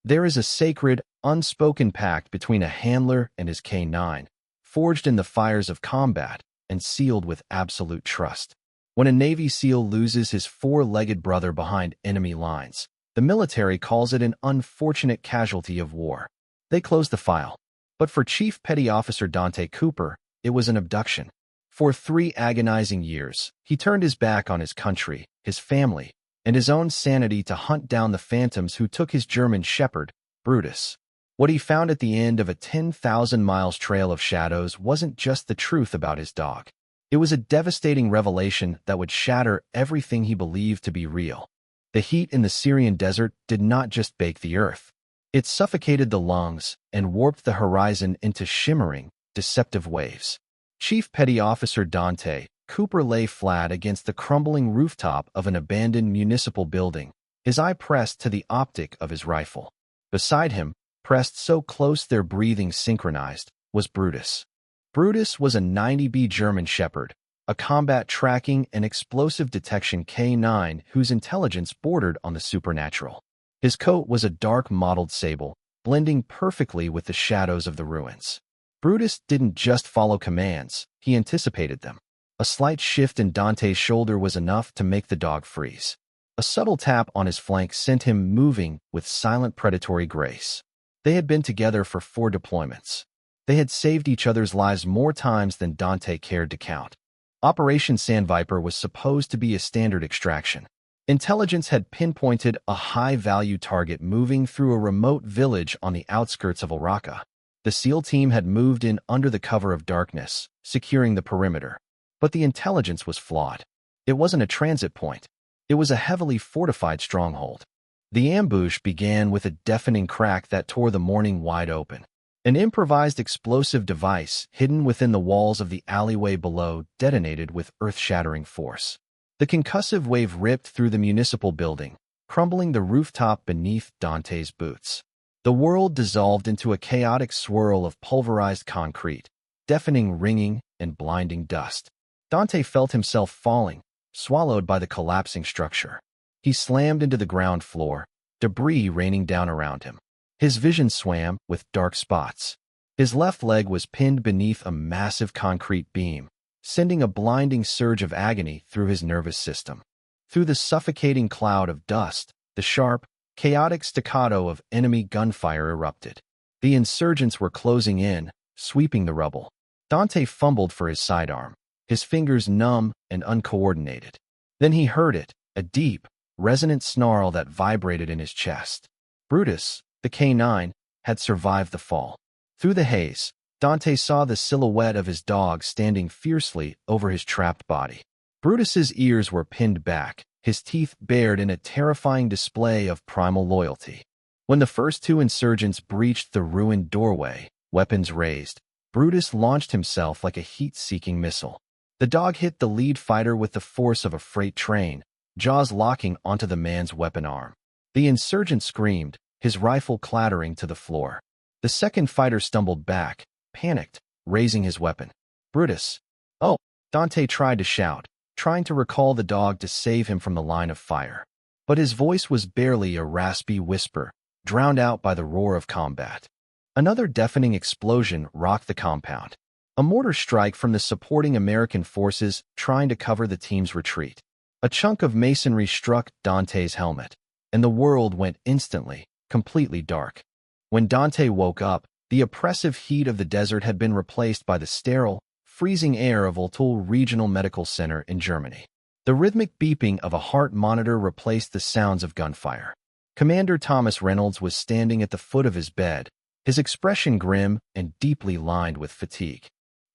There is a sacred, unspoken pact between a handler and his canine, forged in the fires of combat and sealed with absolute trust. When a Navy SEAL loses his four-legged brother behind enemy lines, the military calls it an unfortunate casualty of war. They close the file. But for Chief Petty Officer Dante Cooper, it was an abduction. For 3 agonizing years, he turned his back on his country, his family, and his own sanity to hunt down the phantoms who took his German shepherd, Brutus. What he found at the end of a 10,000 miles trail of shadows wasn't just the truth about his dog. It was a devastating revelation that would shatter everything he believed to be real. The heat in the Syrian desert did not just bake the earth. It suffocated the lungs and warped the horizon into shimmering, deceptive waves. Chief Petty Officer Dante Cooper lay flat against the crumbling rooftop of an abandoned municipal building, his eye pressed to the optic of his rifle. Beside him, pressed so close their breathing synchronized, was Brutus. Brutus was a 90B German shepherd, a combat tracking and explosive detection K9 whose intelligence bordered on the supernatural. His coat was a dark mottled sable, blending perfectly with the shadows of the ruins. Brutus didn't just follow commands, he anticipated them. A slight shift in Dante's shoulder was enough to make the dog freeze. A subtle tap on his flank sent him moving with silent predatory grace. They had been together for 4 deployments. They had saved each other's lives more times than Dante cared to count. Operation Sandviper was supposed to be a standard extraction. Intelligence had pinpointed a high-value target moving through a remote village on the outskirts of Al-Raqqa. The SEAL team had moved in under the cover of darkness, securing the perimeter. But the intelligence was flawed. It wasn't a transit point. It was a heavily fortified stronghold. The ambush began with a deafening crack that tore the morning wide open. An improvised explosive device hidden within the walls of the alleyway below detonated with earth-shattering force. The concussive wave ripped through the municipal building, crumbling the rooftop beneath Dante's boots. The world dissolved into a chaotic swirl of pulverized concrete, deafening ringing and blinding dust. Dante felt himself falling, swallowed by the collapsing structure. He slammed into the ground floor, debris raining down around him. His vision swam with dark spots. His left leg was pinned beneath a massive concrete beam, sending a blinding surge of agony through his nervous system. Through the suffocating cloud of dust, the sharp, chaotic staccato of enemy gunfire erupted. The insurgents were closing in, sweeping the rubble. Dante fumbled for his sidearm, his fingers numb and uncoordinated. Then he heard it, a deep, resonant snarl that vibrated in his chest. Brutus, the K9, had survived the fall. Through the haze, Dante saw the silhouette of his dog standing fiercely over his trapped body. Brutus's ears were pinned back, his teeth bared in a terrifying display of primal loyalty. When the first 2 insurgents breached the ruined doorway, weapons raised, Brutus launched himself like a heat-seeking missile. The dog hit the lead fighter with the force of a freight train, jaws locking onto the man's weapon arm. The insurgent screamed, his rifle clattering to the floor. The second fighter stumbled back, panicked, raising his weapon. Brutus! Oh! Dante tried to shout, trying to recall the dog to save him from the line of fire. But his voice was barely a raspy whisper, drowned out by the roar of combat. Another deafening explosion rocked the compound. A mortar strike from the supporting American forces trying to cover the team's retreat. A chunk of masonry struck Dante's helmet, and the world went instantly, completely dark. When Dante woke up, the oppressive heat of the desert had been replaced by the sterile, freezing air of Ultul Regional Medical Center in Germany. The rhythmic beeping of a heart monitor replaced the sounds of gunfire. Commander Thomas Reynolds was standing at the foot of his bed, his expression grim and deeply lined with fatigue.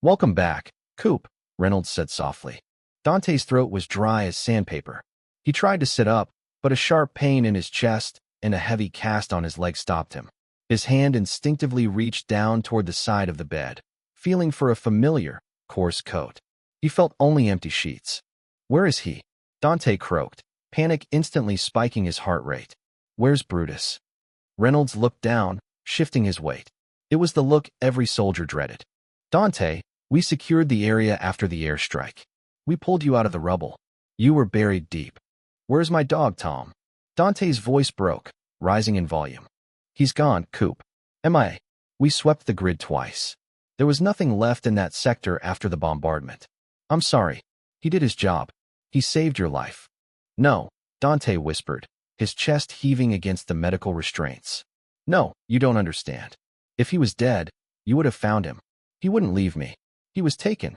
"Welcome back, Coop," Reynolds said softly. Dante's throat was dry as sandpaper. He tried to sit up, but a sharp pain in his chest and a heavy cast on his leg stopped him. His hand instinctively reached down toward the side of the bed, feeling for a familiar, coarse coat. He felt only empty sheets. "Where is he?" Dante croaked, panic instantly spiking his heart rate. "Where's Brutus?" Reynolds looked down, shifting his weight. It was the look every soldier dreaded. "Dante, we secured the area after the airstrike. We pulled you out of the rubble. You were buried deep. Where's my dog, Tom?" Dante's voice broke, rising in volume. He's gone, Coop. MIA. We swept the grid twice. There was nothing left in that sector after the bombardment. I'm sorry. He did his job. He saved your life. No, Dante whispered, his chest heaving against the medical restraints. No, you don't understand. If he was dead, you would have found him. He wouldn't leave me. He was taken.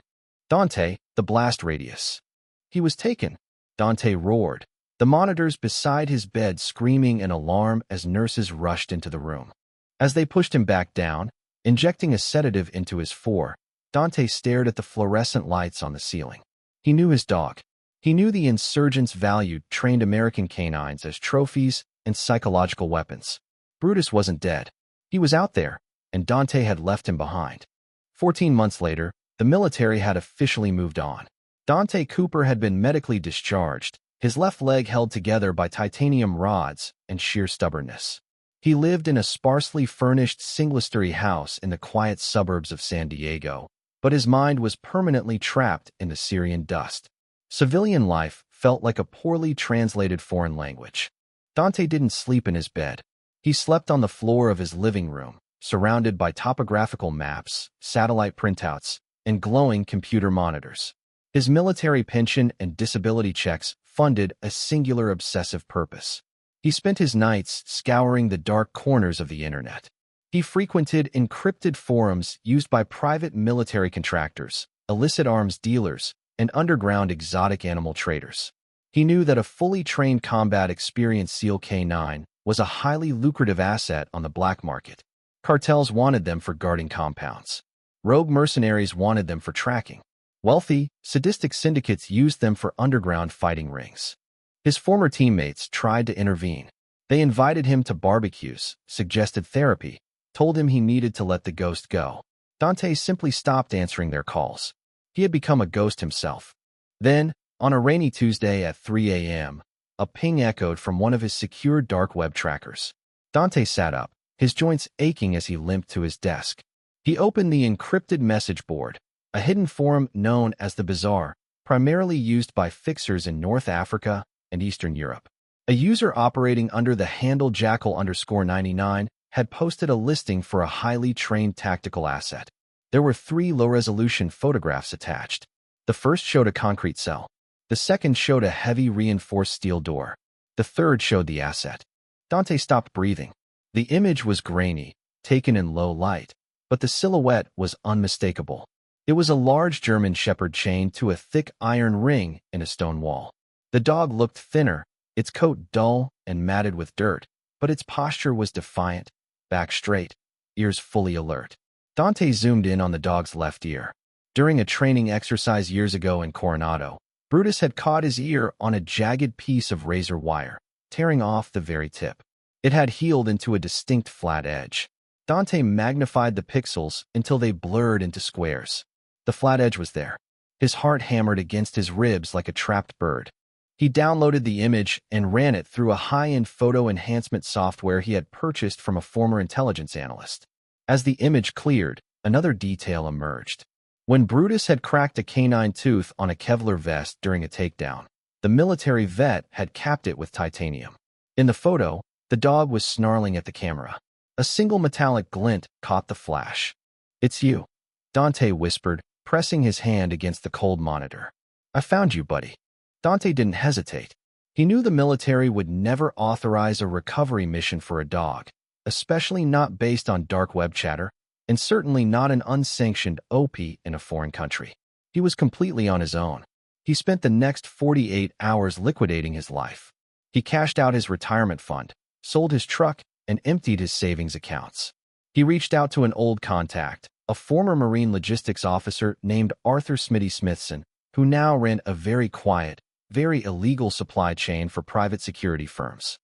Dante, the blast radius. He was taken. Dante roared, the monitors beside his bed screaming in alarm as nurses rushed into the room. As they pushed him back down, injecting a sedative into his fore, Dante stared at the fluorescent lights on the ceiling. He knew his dog. He knew the insurgents valued trained American canines as trophies and psychological weapons. Brutus wasn't dead. He was out there, and Dante had left him behind. 14 months later, the military had officially moved on. Dante Cooper had been medically discharged, his left leg held together by titanium rods and sheer stubbornness. He lived in a sparsely furnished single-story house in the quiet suburbs of San Diego, but his mind was permanently trapped in the Syrian dust. Civilian life felt like a poorly translated foreign language. Dante didn't sleep in his bed. He slept on the floor of his living room, surrounded by topographical maps, satellite printouts, and glowing computer monitors. His military pension and disability checks funded a singular obsessive purpose. He spent his nights scouring the dark corners of the internet. He frequented encrypted forums used by private military contractors, illicit arms dealers, and underground exotic animal traders. He knew that a fully trained combat experienced SEAL K9 was a highly lucrative asset on the black market. Cartels wanted them for guarding compounds. Rogue mercenaries wanted them for tracking. Wealthy, sadistic syndicates used them for underground fighting rings. His former teammates tried to intervene. They invited him to barbecues, suggested therapy, told him he needed to let the ghost go. Dante simply stopped answering their calls. He had become a ghost himself. Then, on a rainy Tuesday at 3 a.m., a ping echoed from one of his secure dark web trackers. Dante sat up, his joints aching as he limped to his desk. He opened the encrypted message board, a hidden forum known as the Bazaar, primarily used by fixers in North Africa and Eastern Europe. A user operating under the handle Jackal_99 had posted a listing for a highly trained tactical asset. There were 3 low-resolution photographs attached. The first showed a concrete cell. The second showed a heavy reinforced steel door. The third showed the asset. Dante stopped breathing. The image was grainy, taken in low light, but the silhouette was unmistakable. It was a large German shepherd chained to a thick iron ring in a stone wall. The dog looked thinner, its coat dull and matted with dirt, but its posture was defiant, back straight, ears fully alert. Dante zoomed in on the dog's left ear. During a training exercise years ago in Coronado, Brutus had caught his ear on a jagged piece of razor wire, tearing off the very tip. It had healed into a distinct flat edge. Dante magnified the pixels until they blurred into squares. The flat edge was there. His heart hammered against his ribs like a trapped bird. He downloaded the image and ran it through a high-end photo enhancement software he had purchased from a former intelligence analyst. As the image cleared, another detail emerged. When Brutus had cracked a canine tooth on a Kevlar vest during a takedown, the military vet had capped it with titanium. In the photo, the dog was snarling at the camera. A single metallic glint caught the flash. "It's you," Dante whispered, pressing his hand against the cold monitor. "I found you, buddy." Dante didn't hesitate. He knew the military would never authorize a recovery mission for a dog, especially not based on dark web chatter, and certainly not an unsanctioned OP in a foreign country. He was completely on his own. He spent the next 48 hours liquidating his life. He cashed out his retirement fund, sold his truck, and emptied his savings accounts. He reached out to an old contact, a former Marine logistics officer named Arthur Smitty Smithson, who now ran a very quiet, very illegal supply chain for private security firms.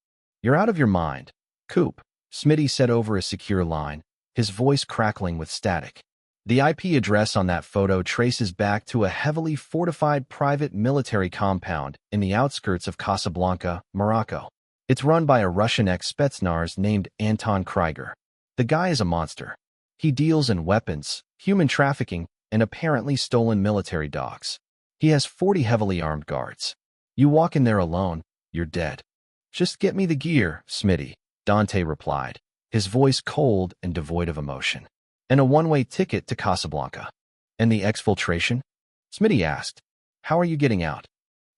"You're out of your mind, Coop," Smitty said over a secure line, his voice crackling with static. The IP address on that photo traces back to a heavily fortified private military compound in the outskirts of Casablanca, Morocco. It's run by a Russian ex-Spetsnaz named Anton Krieger. The guy is a monster. He deals in weapons, human trafficking, and apparently stolen military dogs. He has 40 heavily armed guards. You walk in there alone, you're dead. "Just get me the gear, Smitty," Dante replied. his voice cold and devoid of emotion. "And a one-way ticket to Casablanca." "And the exfiltration?" Smitty asked. "How are you getting out?"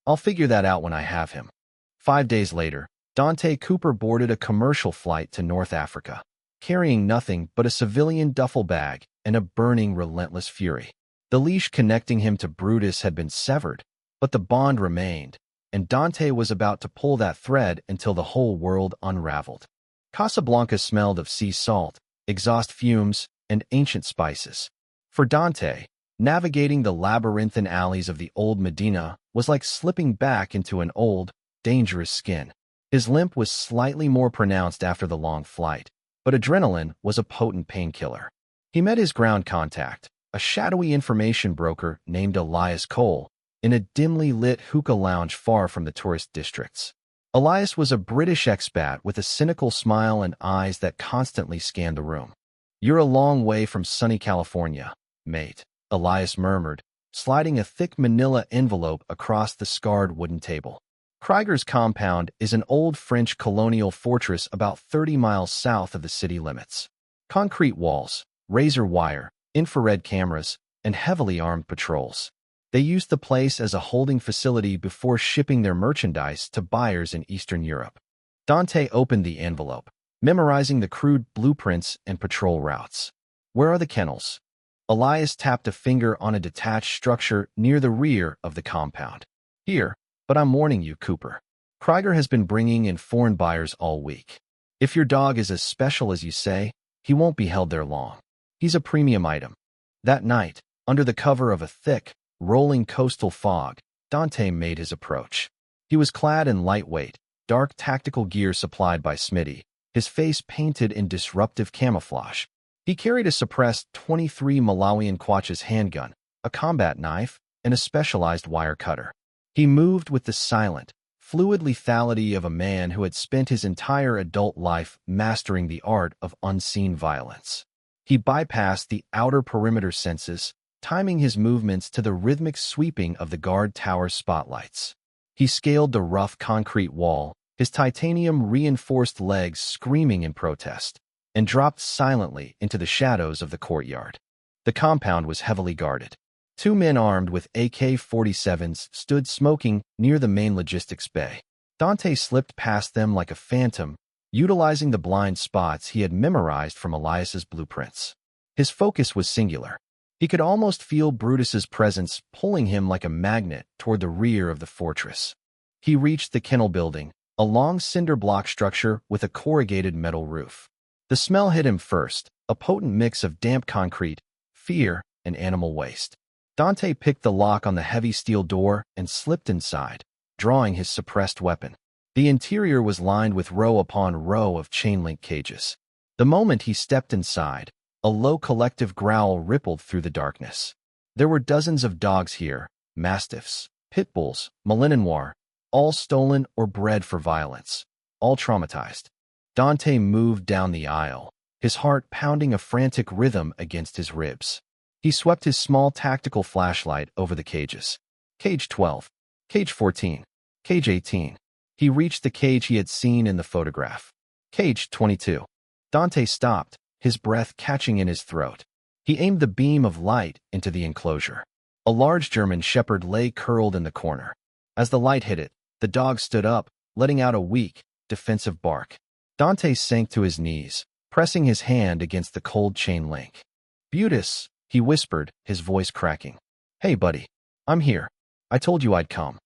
"I'll figure that out when I have him." 5 days later, Dante Cooper boarded a commercial flight to North Africa, carrying nothing but a civilian duffel bag and a burning, relentless fury. The leash connecting him to Brutus had been severed, but the bond remained, and Dante was about to pull that thread until the whole world unraveled. Casablanca smelled of sea salt, exhaust fumes, and ancient spices. For Dante, navigating the labyrinthine alleys of the old Medina was like slipping back into an old, dangerous skin. His limp was slightly more pronounced after the long flight, but adrenaline was a potent painkiller. He met his ground contact, a shadowy information broker named Elias Cole, in a dimly lit hookah lounge far from the tourist districts. Elias was a British expat with a cynical smile and eyes that constantly scanned the room. "You're a long way from sunny California, mate," Elias murmured, sliding a thick manila envelope across the scarred wooden table. Krieger's compound is an old French colonial fortress about 30 miles south of the city limits. Concrete walls, razor wire, infrared cameras, and heavily armed patrols. They used the place as a holding facility before shipping their merchandise to buyers in Eastern Europe. Dante opened the envelope, memorizing the crude blueprints and patrol routes. "Where are the kennels?" Elias tapped a finger on a detached structure near the rear of the compound. "Here, but I'm warning you, Cooper. Krieger has been bringing in foreign buyers all week. If your dog is as special as you say, he won't be held there long. He's a premium item." That night, under the cover of a thick, rolling coastal fog, Dante made his approach. He was clad in lightweight, dark tactical gear supplied by Smitty, his face painted in disruptive camouflage. He carried a suppressed .23 Malawian Quach's handgun, a combat knife, and a specialized wire cutter. He moved with the silent, fluid lethality of a man who had spent his entire adult life mastering the art of unseen violence. He bypassed the outer perimeter senses, timing his movements to the rhythmic sweeping of the guard tower spotlights. He scaled the rough concrete wall, his titanium-reinforced legs screaming in protest, and dropped silently into the shadows of the courtyard. The compound was heavily guarded. 2 men armed with AK-47s stood smoking near the main logistics bay. Dante slipped past them like a phantom, utilizing the blind spots he had memorized from Elias's blueprints. His focus was singular. He could almost feel Brutus's presence pulling him like a magnet toward the rear of the fortress. He reached the kennel building, a long cinder block structure with a corrugated metal roof. The smell hit him first, a potent mix of damp concrete, fear, and animal waste. Dante picked the lock on the heavy steel door and slipped inside, drawing his suppressed weapon. The interior was lined with row upon row of chain-link cages. The moment he stepped inside, a low collective growl rippled through the darkness. There were dozens of dogs here, mastiffs, pit bulls, Malinois, all stolen or bred for violence, all traumatized. Dante moved down the aisle, his heart pounding a frantic rhythm against his ribs. He swept his small tactical flashlight over the cages. Cage 12, Cage 14, Cage 18. He reached the cage he had seen in the photograph. Cage 22. Dante stopped, his breath catching in his throat. He aimed the beam of light into the enclosure. A large German shepherd lay curled in the corner. As the light hit it, the dog stood up, letting out a weak, defensive bark. Dante sank to his knees, pressing his hand against the cold chain link. "Brutus," he whispered, his voice cracking. "Hey, buddy. I'm here. I told you I'd come."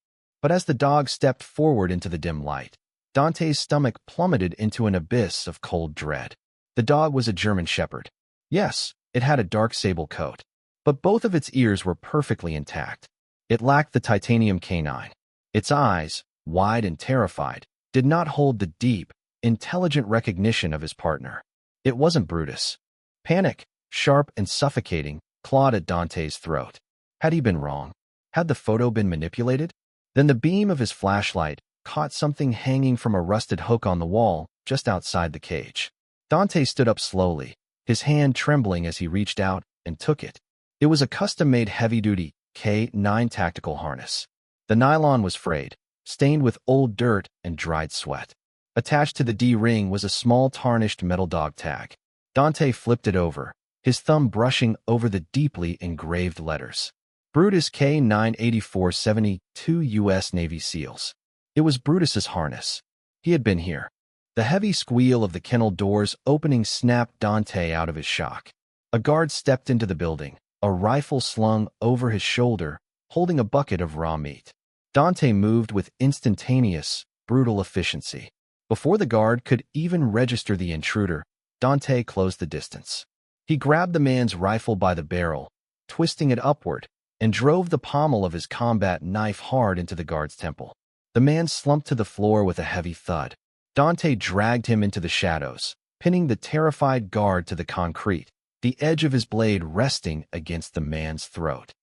But as the dog stepped forward into the dim light, Dante's stomach plummeted into an abyss of cold dread. The dog was a German shepherd. Yes, it had a dark sable coat, but both of its ears were perfectly intact. It lacked the titanium canine. Its eyes, wide and terrified, did not hold the deep, intelligent recognition of his partner. It wasn't Brutus. Panic, sharp and suffocating, clawed at Dante's throat. Had he been wrong? Had the photo been manipulated? Then the beam of his flashlight caught something hanging from a rusted hook on the wall just outside the cage. Dante stood up slowly, his hand trembling as he reached out and took it. It was a custom-made heavy-duty K9 tactical harness. The nylon was frayed, stained with old dirt and dried sweat. Attached to the D-ring was a small tarnished metal dog tag. Dante flipped it over, his thumb brushing over the deeply engraved letters. Brutus K-984 72 U.S. Navy SEALs. It was Brutus's harness. He had been here. The heavy squeal of the kennel doors opening snapped Dante out of his shock. A guard stepped into the building, a rifle slung over his shoulder, holding a bucket of raw meat. Dante moved with instantaneous, brutal efficiency. Before the guard could even register the intruder, Dante closed the distance. He grabbed the man's rifle by the barrel, twisting it upward, and drove the pommel of his combat knife hard into the guard's temple. The man slumped to the floor with a heavy thud. Dante dragged him into the shadows, pinning the terrified guard to the concrete, the edge of his blade resting against the man's throat.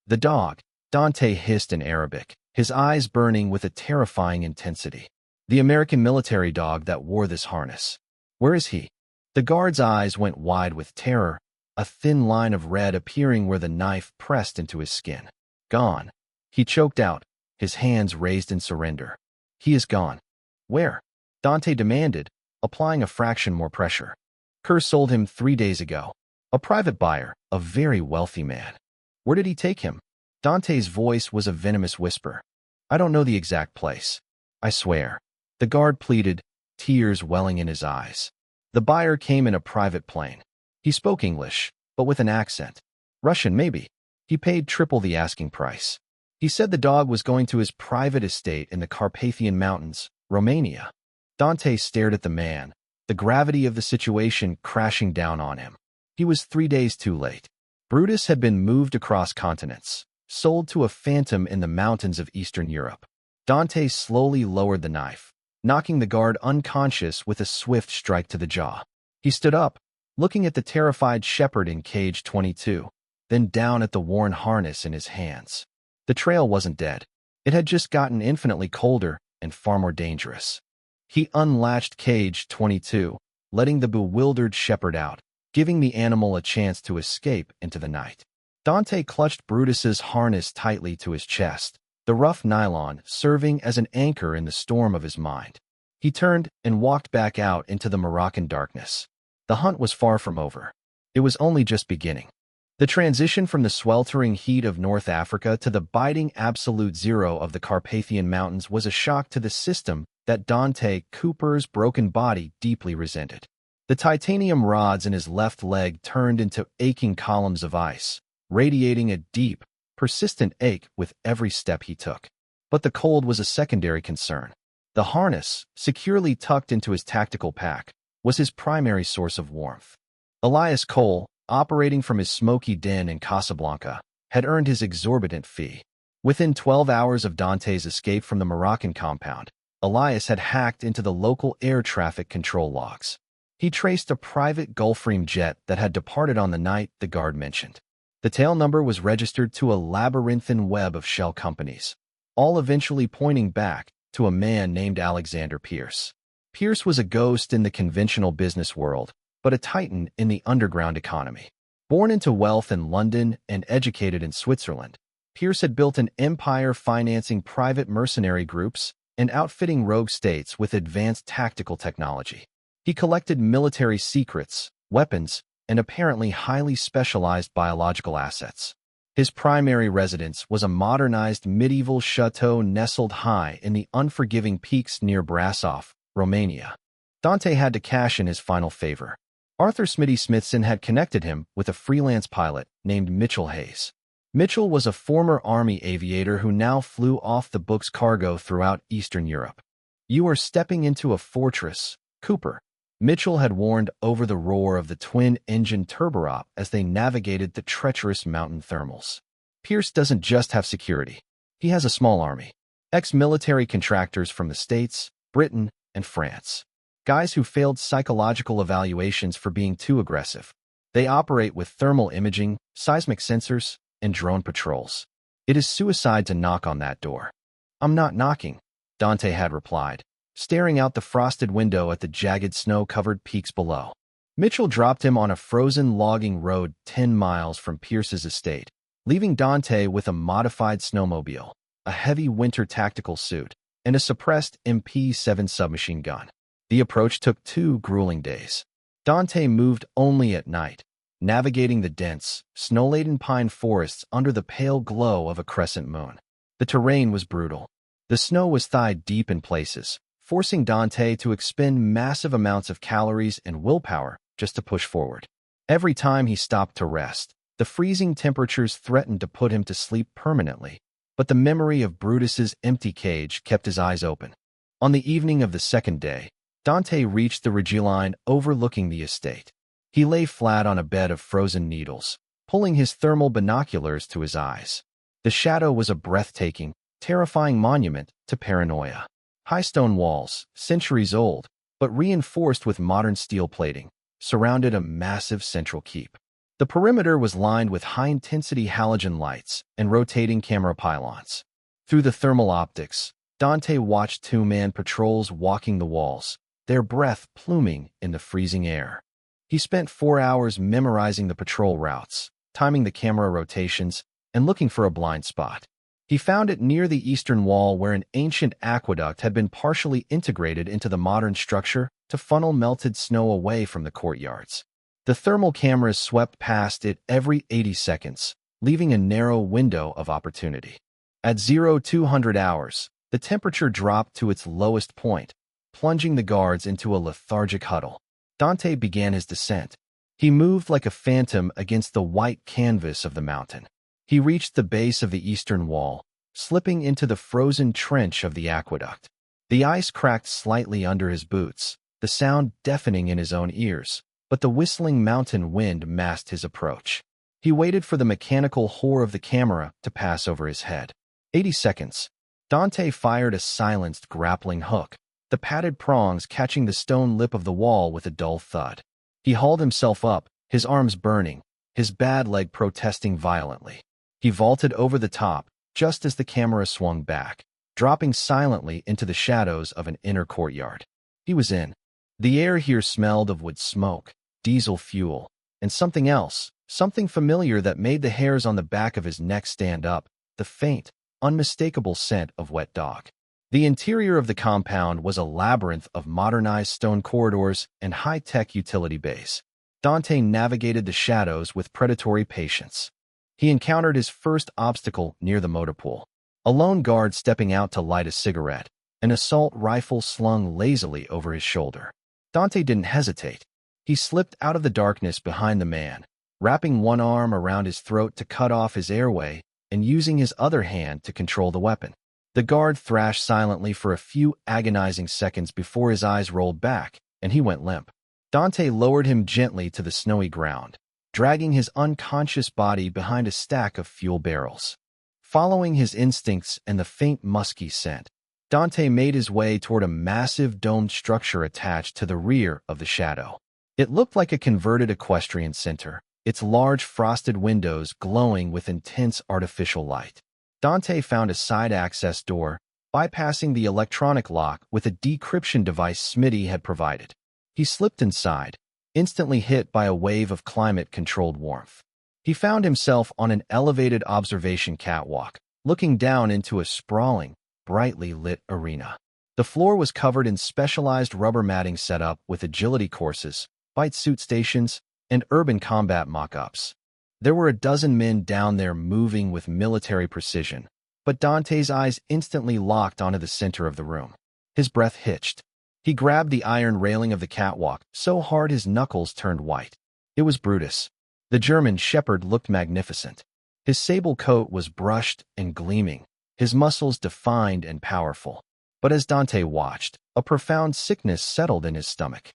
"The dog," Dante hissed in Arabic, his eyes burning with a terrifying intensity. "The American military dog that wore this harness. Where is he?" The guard's eyes went wide with terror, a thin line of red appearing where the knife pressed into his skin. "Gone," he choked out, his hands raised in surrender. "He is gone." "Where?" Dante demanded, applying a fraction more pressure. "Kerr sold him 3 days ago. A private buyer, a very wealthy man." "Where did he take him?" Dante's voice was a venomous whisper. "I don't know the exact place. I swear." The guard pleaded, tears welling in his eyes. "The buyer came in a private plane. He spoke English, but with an accent. Russian, maybe. He paid triple the asking price. He said the dog was going to his private estate in the Carpathian Mountains, Romania." Dante stared at the man, the gravity of the situation crashing down on him. He was 3 days too late. Brutus had been moved across continents, sold to a phantom in the mountains of Eastern Europe. Dante slowly lowered the knife, knocking the guard unconscious with a swift strike to the jaw. He stood up, looking at the terrified shepherd in cage 22, then down at the worn harness in his hands. The trail wasn't dead. It had just gotten infinitely colder and far more dangerous. He unlatched cage 22, letting the bewildered shepherd out, giving the animal a chance to escape into the night. Dante clutched Brutus's harness tightly to his chest, the rough nylon serving as an anchor in the storm of his mind. He turned and walked back out into the Moroccan darkness. The hunt was far from over. It was only just beginning. The transition from the sweltering heat of North Africa to the biting absolute zero of the Carpathian Mountains was a shock to the system that Dante Cooper's broken body deeply resented. The titanium rods in his left leg turned into aching columns of ice, radiating a deep, persistent ache with every step he took. But the cold was a secondary concern. The harness, securely tucked into his tactical pack, was his primary source of warmth. Elias Cole, operating from his smoky den in Casablanca, had earned his exorbitant fee. Within 12 hours of Dante's escape from the Moroccan compound, Elias had hacked into the local air traffic control logs. He traced a private Gulfstream jet that had departed on the night the guard mentioned. The tail number was registered to a labyrinthine web of shell companies, all eventually pointing back to a man named Alexander Pierce. Pierce was a ghost in the conventional business world, but a titan in the underground economy. Born into wealth in London and educated in Switzerland, Pierce had built an empire financing private mercenary groups and outfitting rogue states with advanced tactical technology. He collected military secrets, weapons, and apparently highly specialized biological assets. His primary residence was a modernized medieval chateau nestled high in the unforgiving peaks near Brasov, Romania. Dante had to cash in his final favor. Arthur Smitty Smithson had connected him with a freelance pilot named Mitchell Hayes. Mitchell was a former Army aviator who now flew off-the-books cargo throughout Eastern Europe. "You are stepping into a fortress, Cooper," Mitchell had warned over the roar of the twin-engine turborop as they navigated the treacherous mountain thermals. "Pierce doesn't just have security. He has a small army. Ex-military contractors from the States, Britain, and France. Guys who failed psychological evaluations for being too aggressive. They operate with thermal imaging, seismic sensors, and drone patrols. It is suicide to knock on that door." "I'm not knocking," Dante had replied, staring out the frosted window at the jagged snow-covered peaks below. Mitchell dropped him on a frozen logging road 10 miles from Pierce's estate, leaving Dante with a modified snowmobile, a heavy winter tactical suit, and a suppressed MP-7 submachine gun. The approach took 2 grueling days. Dante moved only at night, navigating the dense, snow-laden pine forests under the pale glow of a crescent moon. The terrain was brutal. The snow was thigh-deep in places, forcing Dante to expend massive amounts of calories and willpower just to push forward. Every time he stopped to rest, the freezing temperatures threatened to put him to sleep permanently, but the memory of Brutus's empty cage kept his eyes open. On the evening of the second day, Dante reached the ridgeline overlooking the estate. He lay flat on a bed of frozen needles, pulling his thermal binoculars to his eyes. The shadow was a breathtaking, terrifying monument to paranoia. High stone walls, centuries old, but reinforced with modern steel plating, surrounded a massive central keep. The perimeter was lined with high-intensity halogen lights and rotating camera pylons. Through the thermal optics, Dante watched 2-man patrols walking the walls, their breath pluming in the freezing air. He spent 4 hours memorizing the patrol routes, timing the camera rotations, and looking for a blind spot. He found it near the eastern wall where an ancient aqueduct had been partially integrated into the modern structure to funnel melted snow away from the courtyards. The thermal cameras swept past it every 80 seconds, leaving a narrow window of opportunity. At 0200 hours, the temperature dropped to its lowest point, plunging the guards into a lethargic huddle. Dante began his descent. He moved like a phantom against the white canvas of the mountain. He reached the base of the eastern wall, slipping into the frozen trench of the aqueduct. The ice cracked slightly under his boots, the sound deafening in his own ears, but the whistling mountain wind masked his approach. He waited for the mechanical whir of the camera to pass over his head. 80 seconds. Dante fired a silenced grappling hook, the padded prongs catching the stone lip of the wall with a dull thud. He hauled himself up, his arms burning, his bad leg protesting violently. He vaulted over the top, just as the camera swung back, dropping silently into the shadows of an inner courtyard. He was in. The air here smelled of wood smoke, diesel fuel, and something else, something familiar that made the hairs on the back of his neck stand up, the faint, unmistakable scent of wet dog. The interior of the compound was a labyrinth of modernized stone corridors and high-tech utility bays. Dante navigated the shadows with predatory patience. He encountered his first obstacle near the motor pool. A lone guard stepping out to light a cigarette, an assault rifle slung lazily over his shoulder. Dante didn't hesitate. He slipped out of the darkness behind the man, wrapping one arm around his throat to cut off his airway and using his other hand to control the weapon. The guard thrashed silently for a few agonizing seconds before his eyes rolled back, and he went limp. Dante lowered him gently to the snowy ground, dragging his unconscious body behind a stack of fuel barrels. Following his instincts and the faint musky scent, Dante made his way toward a massive domed structure attached to the rear of the shadow. It looked like a converted equestrian center, its large frosted windows glowing with intense artificial light. Dante found a side access door, bypassing the electronic lock with a decryption device Smitty had provided. He slipped inside, instantly hit by a wave of climate-controlled warmth. He found himself on an elevated observation catwalk, looking down into a sprawling, brightly lit arena. The floor was covered in specialized rubber matting set up with agility courses, fight suit stations, and urban combat mock-ups. There were a dozen men down there moving with military precision, but Dante's eyes instantly locked onto the center of the room. His breath hitched. He grabbed the iron railing of the catwalk so hard his knuckles turned white. It was Brutus. The German shepherd looked magnificent. His sable coat was brushed and gleaming, his muscles defined and powerful. But as Dante watched, a profound sickness settled in his stomach.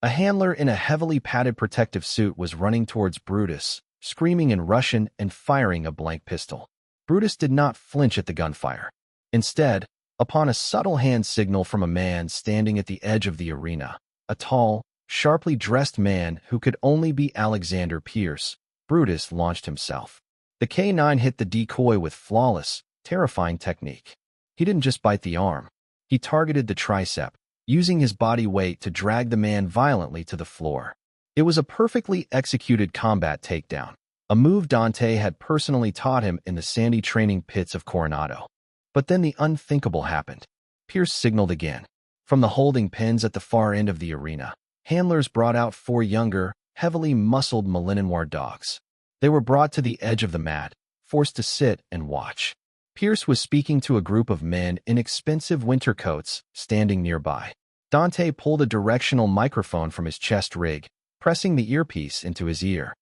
A handler in a heavily padded protective suit was running towards Brutus, screaming in Russian and firing a blank pistol. Brutus did not flinch at the gunfire. Instead, upon a subtle hand signal from a man standing at the edge of the arena, a tall, sharply dressed man who could only be Alexander Pierce, Brutus launched himself. The K9 hit the decoy with flawless, terrifying technique. He didn't just bite the arm. He targeted the tricep, using his body weight to drag the man violently to the floor. It was a perfectly executed combat takedown, a move Dante had personally taught him in the sandy training pits of Coronado. But then the unthinkable happened. Pierce signaled again. From the holding pens at the far end of the arena, handlers brought out 4 younger, heavily muscled Malinois dogs. They were brought to the edge of the mat, forced to sit and watch. Pierce was speaking to a group of men in expensive winter coats standing nearby. Dante pulled a directional microphone from his chest rig, pressing the earpiece into his ear.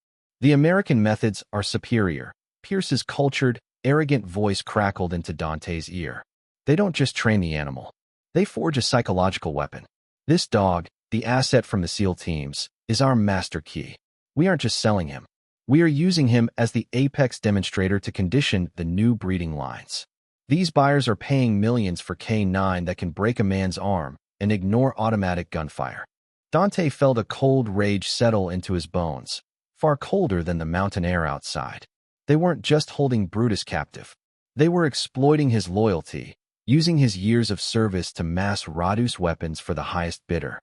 The American methods are superior. Pierce's cultured, arrogant voice crackled into Dante's ear. They don't just train the animal. They forge a psychological weapon. This dog, the asset from the SEAL teams, is our master key. We aren't just selling him. We are using him as the apex demonstrator to condition the new breeding lines. These buyers are paying millions for K9 that can break a man's arm and ignore automatic gunfire. Dante felt a cold rage settle into his bones, far colder than the mountain air outside. They weren't just holding Brutus captive. They were exploiting his loyalty, using his years of service to mass produce weapons for the highest bidder.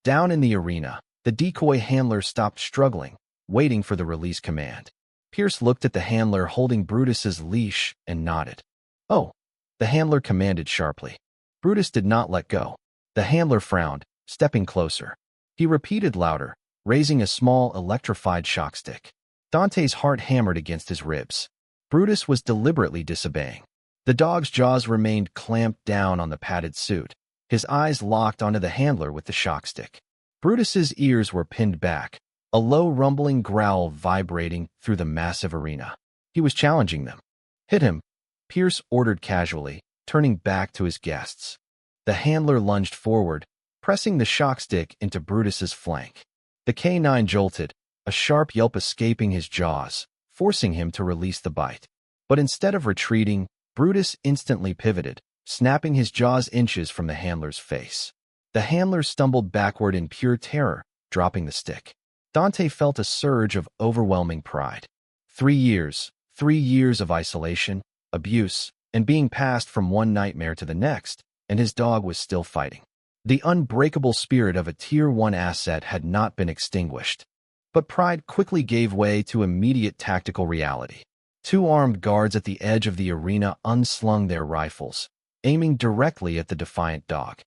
Down in the arena, the decoy handler stopped struggling, waiting for the release command. Pierce looked at the handler holding Brutus's leash and nodded. "Oh," the handler commanded sharply. Brutus did not let go. The handler frowned, stepping closer. He repeated louder, raising a small electrified shock stick. Dante's heart hammered against his ribs. Brutus was deliberately disobeying. The dog's jaws remained clamped down on the padded suit, his eyes locked onto the handler with the shock stick. Brutus's ears were pinned back, a low rumbling growl vibrating through the massive arena. He was challenging them. "Hit him," Pierce ordered casually, turning back to his guests. The handler lunged forward, pressing the shock stick into Brutus's flank. The K9 jolted, a sharp yelp escaping his jaws, forcing him to release the bite. But instead of retreating, Brutus instantly pivoted, snapping his jaws inches from the handler's face. The handler stumbled backward in pure terror, dropping the stick. Dante felt a surge of overwhelming pride. 3 years of isolation, abuse, and being passed from one nightmare to the next, and his dog was still fighting. The unbreakable spirit of a Tier 1 asset had not been extinguished. But pride quickly gave way to immediate tactical reality. 2 armed guards at the edge of the arena unslung their rifles, aiming directly at the defiant dog.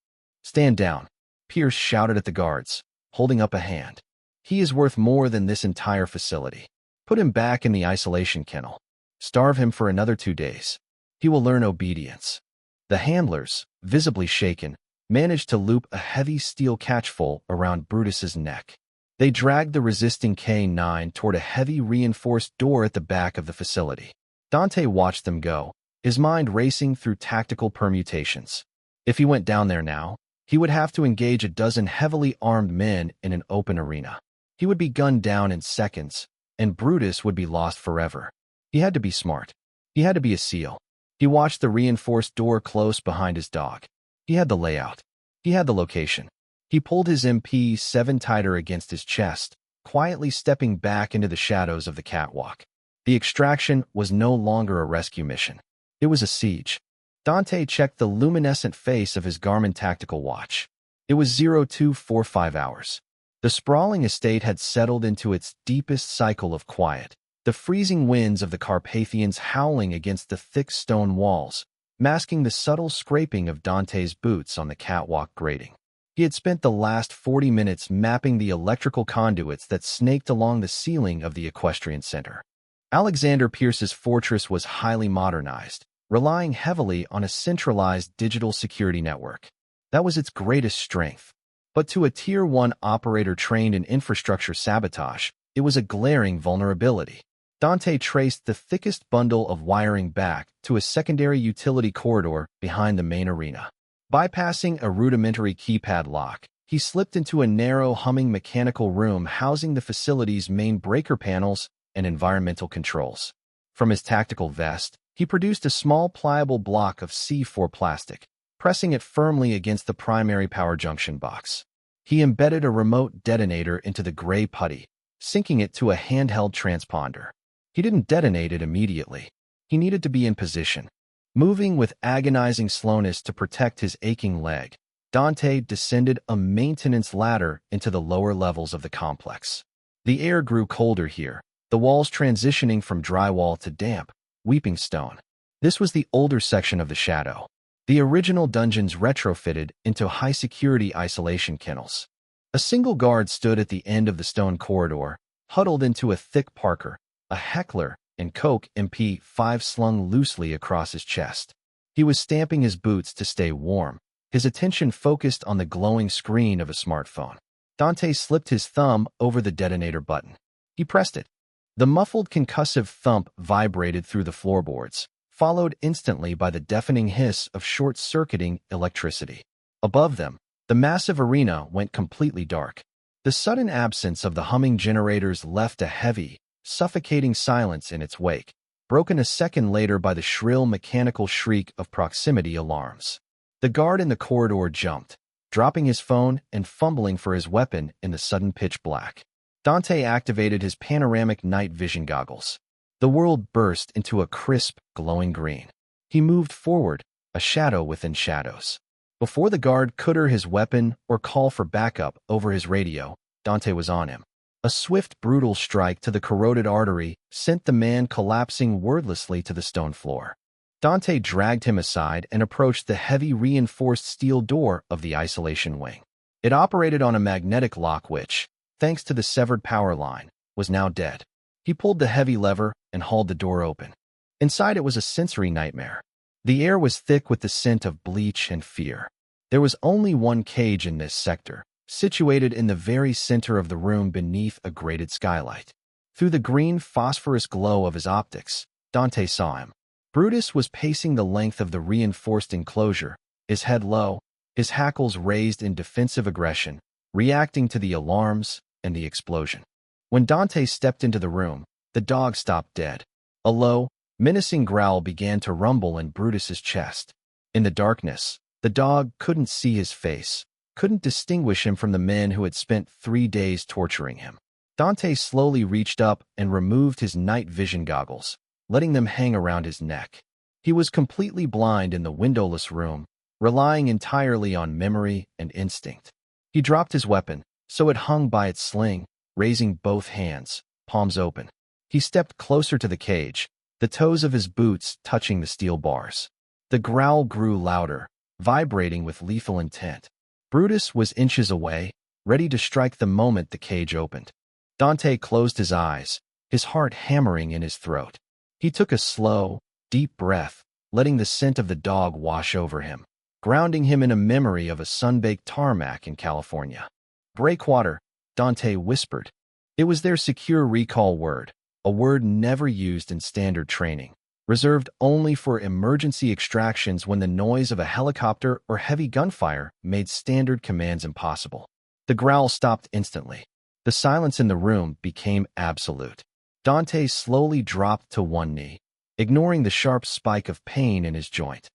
"Stand down," Pierce shouted at the guards, holding up a hand. "He is worth more than this entire facility. Put him back in the isolation kennel. Starve him for another 2 days. He will learn obedience." The handlers, visibly shaken, managed to loop a heavy steel catchful around Brutus's neck. They dragged the resisting K9 toward a heavy reinforced door at the back of the facility. Dante watched them go, his mind racing through tactical permutations. If he went down there now, he would have to engage a dozen heavily armed men in an open arena. He would be gunned down in seconds, and Brutus would be lost forever. He had to be smart. He had to be a SEAL. He watched the reinforced door close behind his dog. He had the layout. He had the location. He pulled his MP7 tighter against his chest, quietly stepping back into the shadows of the catwalk. The extraction was no longer a rescue mission. It was a siege. Dante checked the luminescent face of his Garmin tactical watch. It was 0245 hours. The sprawling estate had settled into its deepest cycle of quiet, the freezing winds of the Carpathians howling against the thick stone walls, masking the subtle scraping of Dante's boots on the catwalk grating. He had spent the last 40 minutes mapping the electrical conduits that snaked along the ceiling of the equestrian center. Alexander Pierce's fortress was highly modernized, relying heavily on a centralized digital security network. That was its greatest strength. But to a Tier 1 operator trained in infrastructure sabotage, it was a glaring vulnerability. Dante traced the thickest bundle of wiring back to a secondary utility corridor behind the main arena. Bypassing a rudimentary keypad lock, he slipped into a narrow, humming mechanical room housing the facility's main breaker panels and environmental controls. From his tactical vest, he produced a small pliable block of C4 plastic, pressing it firmly against the primary power junction box. He embedded a remote detonator into the gray putty, syncing it to a handheld transponder. He didn't detonate it immediately. He needed to be in position. Moving with agonizing slowness to protect his aching leg, Dante descended a maintenance ladder into the lower levels of the complex. The air grew colder here, the walls transitioning from drywall to damp, weeping stone. This was the older section of the shadow. The original dungeons retrofitted into high-security isolation kennels. A single guard stood at the end of the stone corridor, huddled into a thick parka, a heckler and Coke MP5 slung loosely across his chest. He was stamping his boots to stay warm, his attention focused on the glowing screen of a smartphone. Dante slipped his thumb over the detonator button. He pressed it. The muffled concussive thump vibrated through the floorboards, followed instantly by the deafening hiss of short-circuiting electricity. Above them, the massive arena went completely dark. The sudden absence of the humming generators left a heavy, suffocating silence in its wake, broken a second later by the shrill mechanical shriek of proximity alarms. The guard in the corridor jumped, dropping his phone and fumbling for his weapon in the sudden pitch black. Dante activated his panoramic night vision goggles. The world burst into a crisp, glowing green. He moved forward, a shadow within shadows. Before the guard could utter his weapon or call for backup over his radio, Dante was on him. A swift, brutal strike to the corroded artery sent the man collapsing wordlessly to the stone floor. Dante dragged him aside and approached the heavy reinforced steel door of the isolation wing. It operated on a magnetic lock which, thanks to the severed power line, was now dead. He pulled the heavy lever and hauled the door open. Inside it was a sensory nightmare. The air was thick with the scent of bleach and fear. There was only one cage in this sector, situated in the very center of the room beneath a grated skylight. Through the green phosphorus glow of his optics, Dante saw him. Brutus was pacing the length of the reinforced enclosure, his head low, his hackles raised in defensive aggression, reacting to the alarms and the explosion. When Dante stepped into the room, the dog stopped dead. A low, menacing growl began to rumble in Brutus's chest. In the darkness, the dog couldn't see his face, couldn't distinguish him from the men who had spent 3 days torturing him. Dante slowly reached up and removed his night vision goggles, letting them hang around his neck. He was completely blind in the windowless room, relying entirely on memory and instinct. He dropped his weapon, so it hung by its sling, raising both hands, palms open. He stepped closer to the cage, the toes of his boots touching the steel bars. The growl grew louder, vibrating with lethal intent. Brutus was inches away, ready to strike the moment the cage opened. Dante closed his eyes, his heart hammering in his throat. He took a slow, deep breath, letting the scent of the dog wash over him, grounding him in a memory of a sun-baked tarmac in California. "Breakwater," Dante whispered. It was their secure recall word, a word never used in standard training, reserved only for emergency extractions when the noise of a helicopter or heavy gunfire made standard commands impossible. The growl stopped instantly. The silence in the room became absolute. Dante slowly dropped to one knee, ignoring the sharp spike of pain in his joint.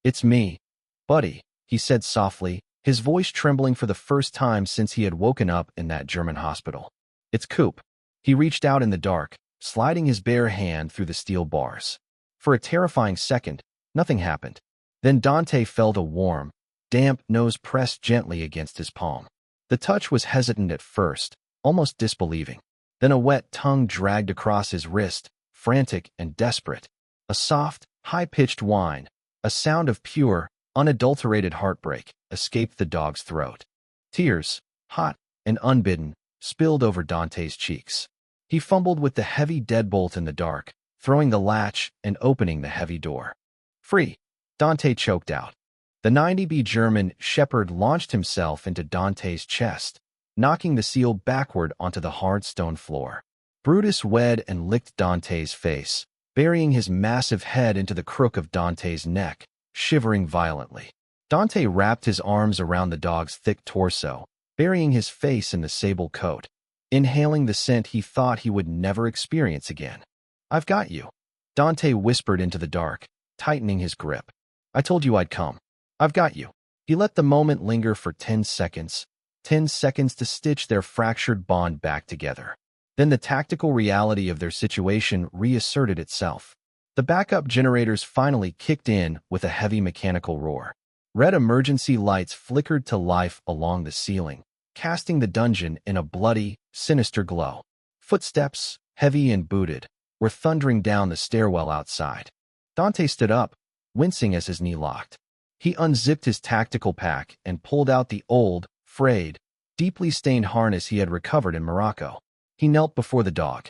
"It's me, buddy," he said softly, his voice trembling for the first time since he had woken up in that German hospital. "It's Coop." He reached out in the dark, sliding his bare hand through the steel bars. For a terrifying second, nothing happened. Then Dante felt a warm, damp nose pressed gently against his palm. The touch was hesitant at first, almost disbelieving. Then a wet tongue dragged across his wrist, frantic and desperate. A soft, high-pitched whine, a sound of pure, unadulterated heartbreak, escaped the dog's throat. Tears, hot and unbidden, spilled over Dante's cheeks. He fumbled with the heavy deadbolt in the dark, throwing the latch and opening the heavy door. "Free," Dante choked out. The 90B German shepherd launched himself into Dante's chest, knocking the seal backward onto the hard stone floor. Brutus wed and licked Dante's face, burying his massive head into the crook of Dante's neck, shivering violently. Dante wrapped his arms around the dog's thick torso, burying his face in the sable coat, inhaling the scent he thought he would never experience again. "I've got you," Dante whispered into the dark, tightening his grip. "I told you I'd come. I've got you." He let the moment linger for 10 seconds, 10 seconds to stitch their fractured bond back together. Then the tactical reality of their situation reasserted itself. The backup generators finally kicked in with a heavy mechanical roar. Red emergency lights flickered to life along the ceiling, casting the dungeon in a bloody, sinister glow. Footsteps, heavy and booted, were thundering down the stairwell outside. Dante stood up, wincing as his knee locked. He unzipped his tactical pack and pulled out the old, frayed, deeply stained harness he had recovered in Morocco. He knelt before the dog.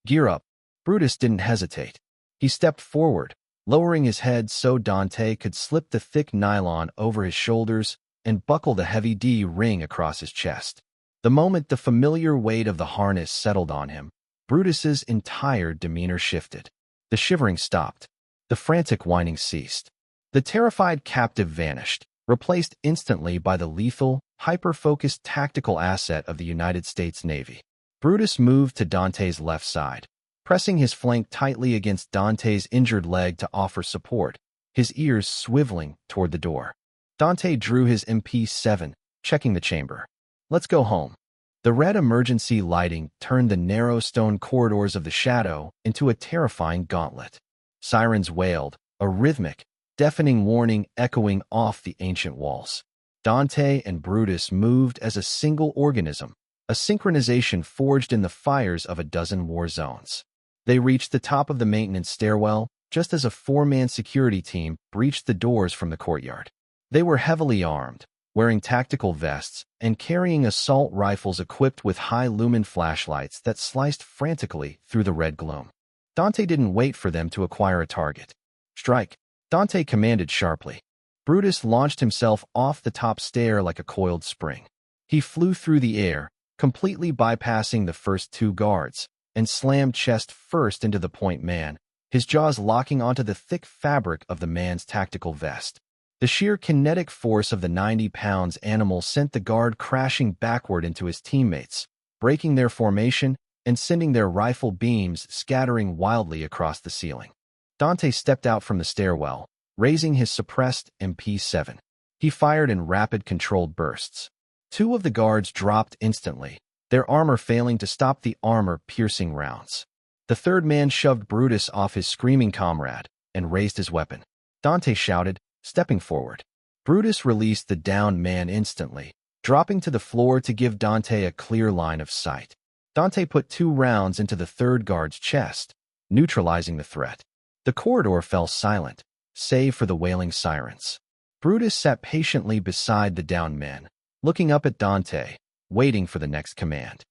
"Gear up." Brutus didn't hesitate. He stepped forward, lowering his head so Dante could slip the thick nylon over his shoulders and buckle the heavy D ring across his chest. The moment the familiar weight of the harness settled on him, Brutus's entire demeanor shifted. The shivering stopped. The frantic whining ceased. The terrified captive vanished, replaced instantly by the lethal, hyper-focused tactical asset of the United States Navy. Brutus moved to Dante's left side, pressing his flank tightly against Dante's injured leg to offer support, his ears swiveling toward the door. Dante drew his MP7, checking the chamber. "Let's go home." The red emergency lighting turned the narrow stone corridors of the shadow into a terrifying gauntlet. Sirens wailed, a rhythmic, deafening warning echoing off the ancient walls. Dante and Brutus moved as a single organism, a synchronization forged in the fires of a dozen war zones. They reached the top of the maintenance stairwell just as a four-man security team breached the doors from the courtyard. They were heavily armed, wearing tactical vests and carrying assault rifles equipped with high-lumen flashlights that sliced frantically through the red gloom. Dante didn't wait for them to acquire a target. "Strike," Dante commanded sharply. Brutus launched himself off the top stair like a coiled spring. He flew through the air, completely bypassing the first two guards, and slammed chest first into the point man, his jaws locking onto the thick fabric of the man's tactical vest. The sheer kinetic force of the 90-pound animal sent the guard crashing backward into his teammates, breaking their formation and sending their rifle beams scattering wildly across the ceiling. Dante stepped out from the stairwell, raising his suppressed MP7. He fired in rapid, controlled bursts. Two of the guards dropped instantly, their armor failing to stop the armor-piercing rounds. The third man shoved Brutus off his screaming comrade and raised his weapon. Dante shouted, stepping forward. Brutus released the downed man instantly, dropping to the floor to give Dante a clear line of sight. Dante put 2 rounds into the third guard's chest, neutralizing the threat. The corridor fell silent, save for the wailing sirens. Brutus sat patiently beside the downed men, looking up at Dante, waiting for the next command.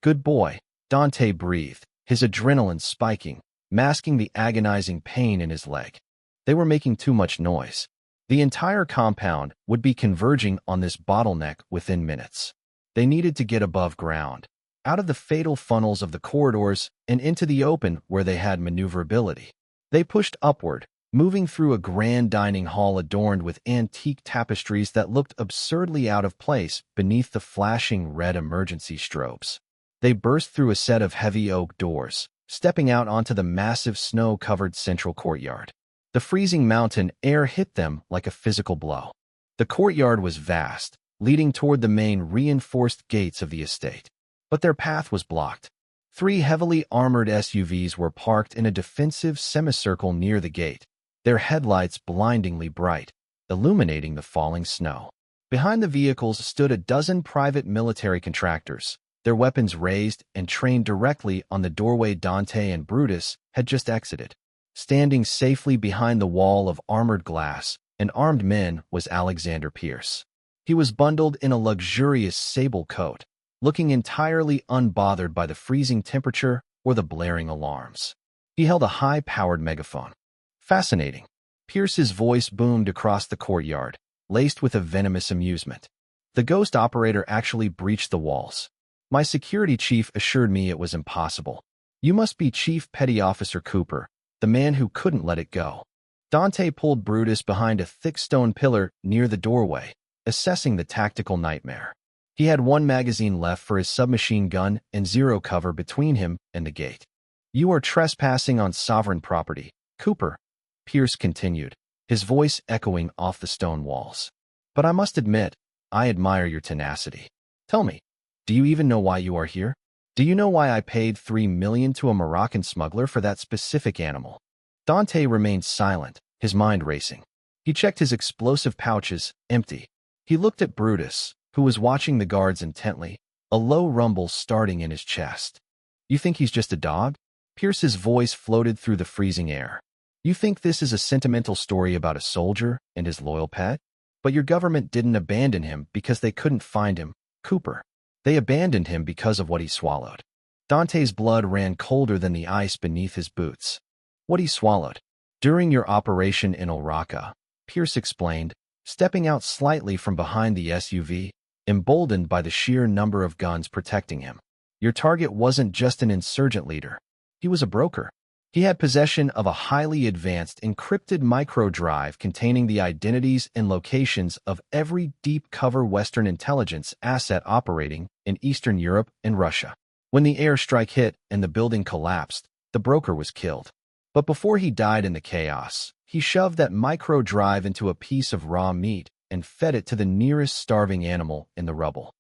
"Good boy," Dante breathed, his adrenaline spiking, masking the agonizing pain in his leg. They were making too much noise. The entire compound would be converging on this bottleneck within minutes. They needed to get above ground, out of the fatal funnels of the corridors and into the open where they had maneuverability. They pushed upward, moving through a grand dining hall adorned with antique tapestries that looked absurdly out of place beneath the flashing red emergency strobes. They burst through a set of heavy oak doors, stepping out onto the massive snow-covered central courtyard. The freezing mountain air hit them like a physical blow. The courtyard was vast, leading toward the main reinforced gates of the estate. But their path was blocked. 3 heavily armored SUVs were parked in a defensive semicircle near the gate, their headlights blindingly bright, illuminating the falling snow. Behind the vehicles stood a dozen private military contractors, their weapons raised and trained directly on the doorway Dante and Brutus had just exited. Standing safely behind the wall of armored glass and armed men was Alexander Pierce. He was bundled in a luxurious sable coat, looking entirely unbothered by the freezing temperature or the blaring alarms. He held a high-powered megaphone. "Fascinating." Pierce's voice boomed across the courtyard, laced with a venomous amusement. "The ghost operator actually breached the walls. My security chief assured me it was impossible. You must be Chief Petty Officer Cooper, the man who couldn't let it go." Dante pulled Brutus behind a thick stone pillar near the doorway, assessing the tactical nightmare. He had 1 magazine left for his submachine gun and 0 cover between him and the gate. "You are trespassing on sovereign property, Cooper," Pierce continued, his voice echoing off the stone walls. "But I must admit, I admire your tenacity. Tell me, do you even know why you are here? Do you know why I paid $3 million to a Moroccan smuggler for that specific animal?" Dante remained silent, his mind racing. He checked his explosive pouches, empty. He looked at Brutus, who was watching the guards intently, a low rumble starting in his chest. "You think he's just a dog?" Pierce's voice floated through the freezing air. You think this is a sentimental story about a soldier and his loyal pet? But your government didn't abandon him because they couldn't find him, Cooper. They abandoned him because of what he swallowed. Dante's blood ran colder than the ice beneath his boots. What he swallowed. During your operation in Raqqa, Pierce explained, stepping out slightly from behind the SUV, emboldened by the sheer number of guns protecting him. Your target wasn't just an insurgent leader. He was a broker. He had possession of a highly advanced encrypted microdrive containing the identities and locations of every deep-cover Western intelligence asset operating in Eastern Europe and Russia. When the airstrike hit and the building collapsed, the broker was killed. But before he died in the chaos, he shoved that microdrive into a piece of raw meat and fed it to the nearest starving animal in the rubble.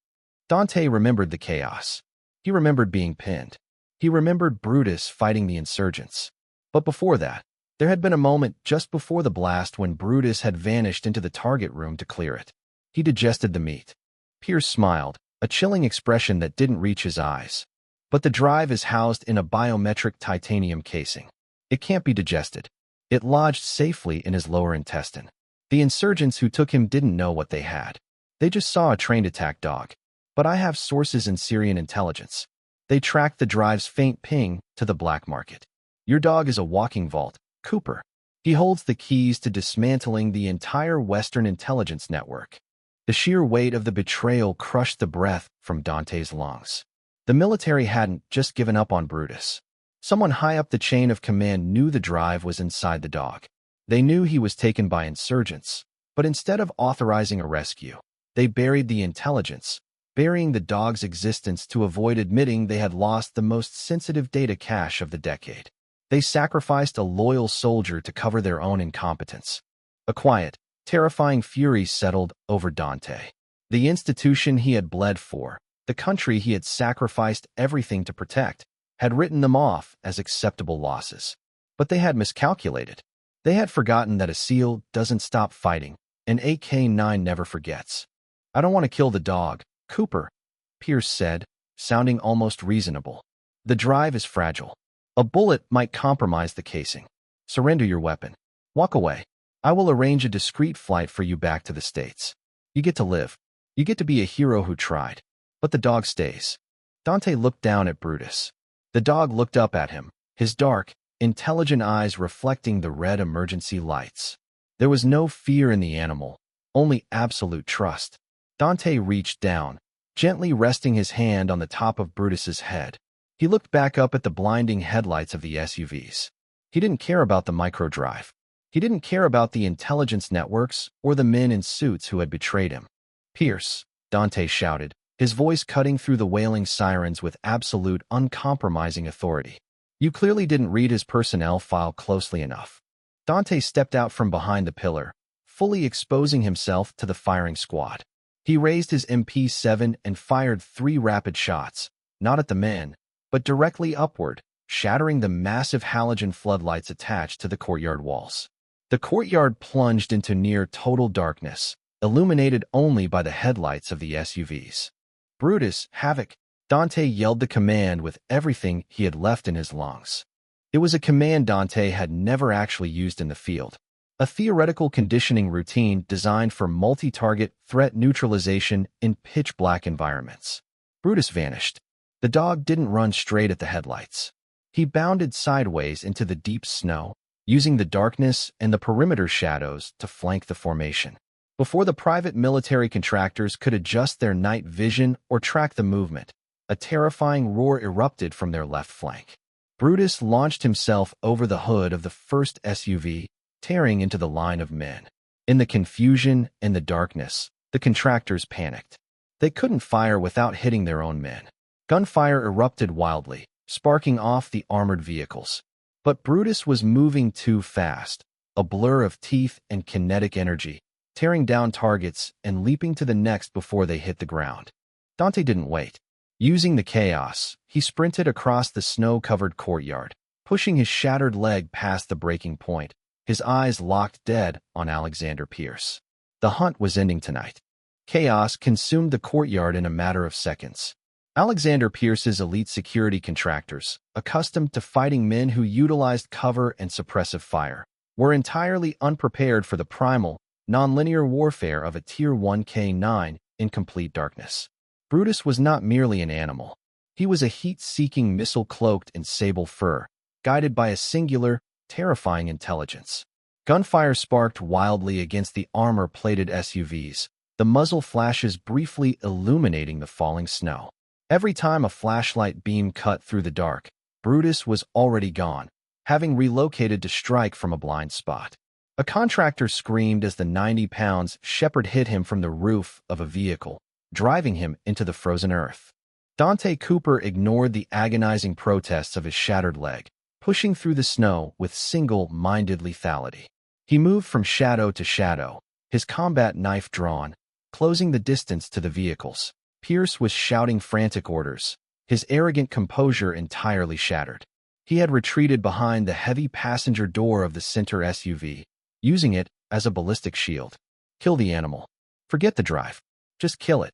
Dante remembered the chaos. He remembered being pinned. He remembered Brutus fighting the insurgents. But before that, there had been a moment just before the blast when Brutus had vanished into the target room to clear it. He digested the meat. Pierce smiled, a chilling expression that didn't reach his eyes. But the drive is housed in a biometric titanium casing. It can't be digested. It lodged safely in his lower intestine. The insurgents who took him didn't know what they had. They just saw a trained attack dog. But I have sources in Syrian intelligence. They tracked the drive's faint ping to the black market. Your dog is a walking vault, Cooper. He holds the keys to dismantling the entire Western intelligence network. The sheer weight of the betrayal crushed the breath from Dante's lungs. The military hadn't just given up on Brutus. Someone high up the chain of command knew the drive was inside the dog. They knew he was taken by insurgents, but instead of authorizing a rescue, they buried the intelligence, burying the dog's existence to avoid admitting they had lost the most sensitive data cache of the decade. They sacrificed a loyal soldier to cover their own incompetence. A quiet, terrifying fury settled over Dante. The institution he had bled for, the country he had sacrificed everything to protect, had written them off as acceptable losses. But they had miscalculated. They had forgotten that a SEAL doesn't stop fighting, and AK-9 never forgets. I don't want to kill the dog, Cooper, Pierce said, sounding almost reasonable. The drive is fragile. A bullet might compromise the casing. Surrender your weapon. Walk away. I will arrange a discreet flight for you back to the States. You get to live. You get to be a hero who tried. But the dog stays. Dante looked down at Brutus. The dog looked up at him, his dark, intelligent eyes reflecting the red emergency lights. There was no fear in the animal, only absolute trust. Dante reached down, gently resting his hand on the top of Brutus's head. He looked back up at the blinding headlights of the SUVs. He didn't care about the microdrive. He didn't care about the intelligence networks or the men in suits who had betrayed him. Pierce, Dante shouted, his voice cutting through the wailing sirens with absolute, uncompromising authority. You clearly didn't read his personnel file closely enough. Dante stepped out from behind the pillar, fully exposing himself to the firing squad. He raised his MP7 and fired 3 rapid shots, not at the men, but directly upward, shattering the massive halogen floodlights attached to the courtyard walls. The courtyard plunged into near total darkness, illuminated only by the headlights of the SUVs. Brutus, havoc! Dante yelled the command with everything he had left in his lungs. It was a command Dante had never actually used in the field, a theoretical conditioning routine designed for multi-target threat neutralization in pitch-black environments. Brutus vanished. The dog didn't run straight at the headlights. He bounded sideways into the deep snow, using the darkness and the perimeter shadows to flank the formation. Before the private military contractors could adjust their night vision or track the movement, a terrifying roar erupted from their left flank. Brutus launched himself over the hood of the first SUV, tearing into the line of men. In the confusion and the darkness, the contractors panicked. They couldn't fire without hitting their own men. Gunfire erupted wildly, sparking off the armored vehicles. But Brutus was moving too fast, a blur of teeth and kinetic energy, tearing down targets and leaping to the next before they hit the ground. Dante didn't wait. Using the chaos, he sprinted across the snow-covered courtyard, pushing his shattered leg past the breaking point, his eyes locked dead on Alexander Pierce. The hunt was ending tonight. Chaos consumed the courtyard in a matter of seconds. Alexander Pierce's elite security contractors, accustomed to fighting men who utilized cover and suppressive fire, were entirely unprepared for the primal, nonlinear warfare of a Tier 1 K9 in complete darkness. Brutus was not merely an animal. He was a heat-seeking missile cloaked in sable fur, guided by a singular, terrifying intelligence. Gunfire sparked wildly against the armor-plated SUVs, the muzzle flashes briefly illuminating the falling snow. Every time a flashlight beam cut through the dark, Brutus was already gone, having relocated to strike from a blind spot. A contractor screamed as the 90-pound shepherd hit him from the roof of a vehicle, driving him into the frozen earth. Dante Cooper ignored the agonizing protests of his shattered leg, pushing through the snow with single-minded lethality. He moved from shadow to shadow, his combat knife drawn, closing the distance to the vehicles. Pierce was shouting frantic orders, his arrogant composure entirely shattered. He had retreated behind the heavy passenger door of the center SUV, using it as a ballistic shield. Kill the animal. Forget the drive. Just kill it.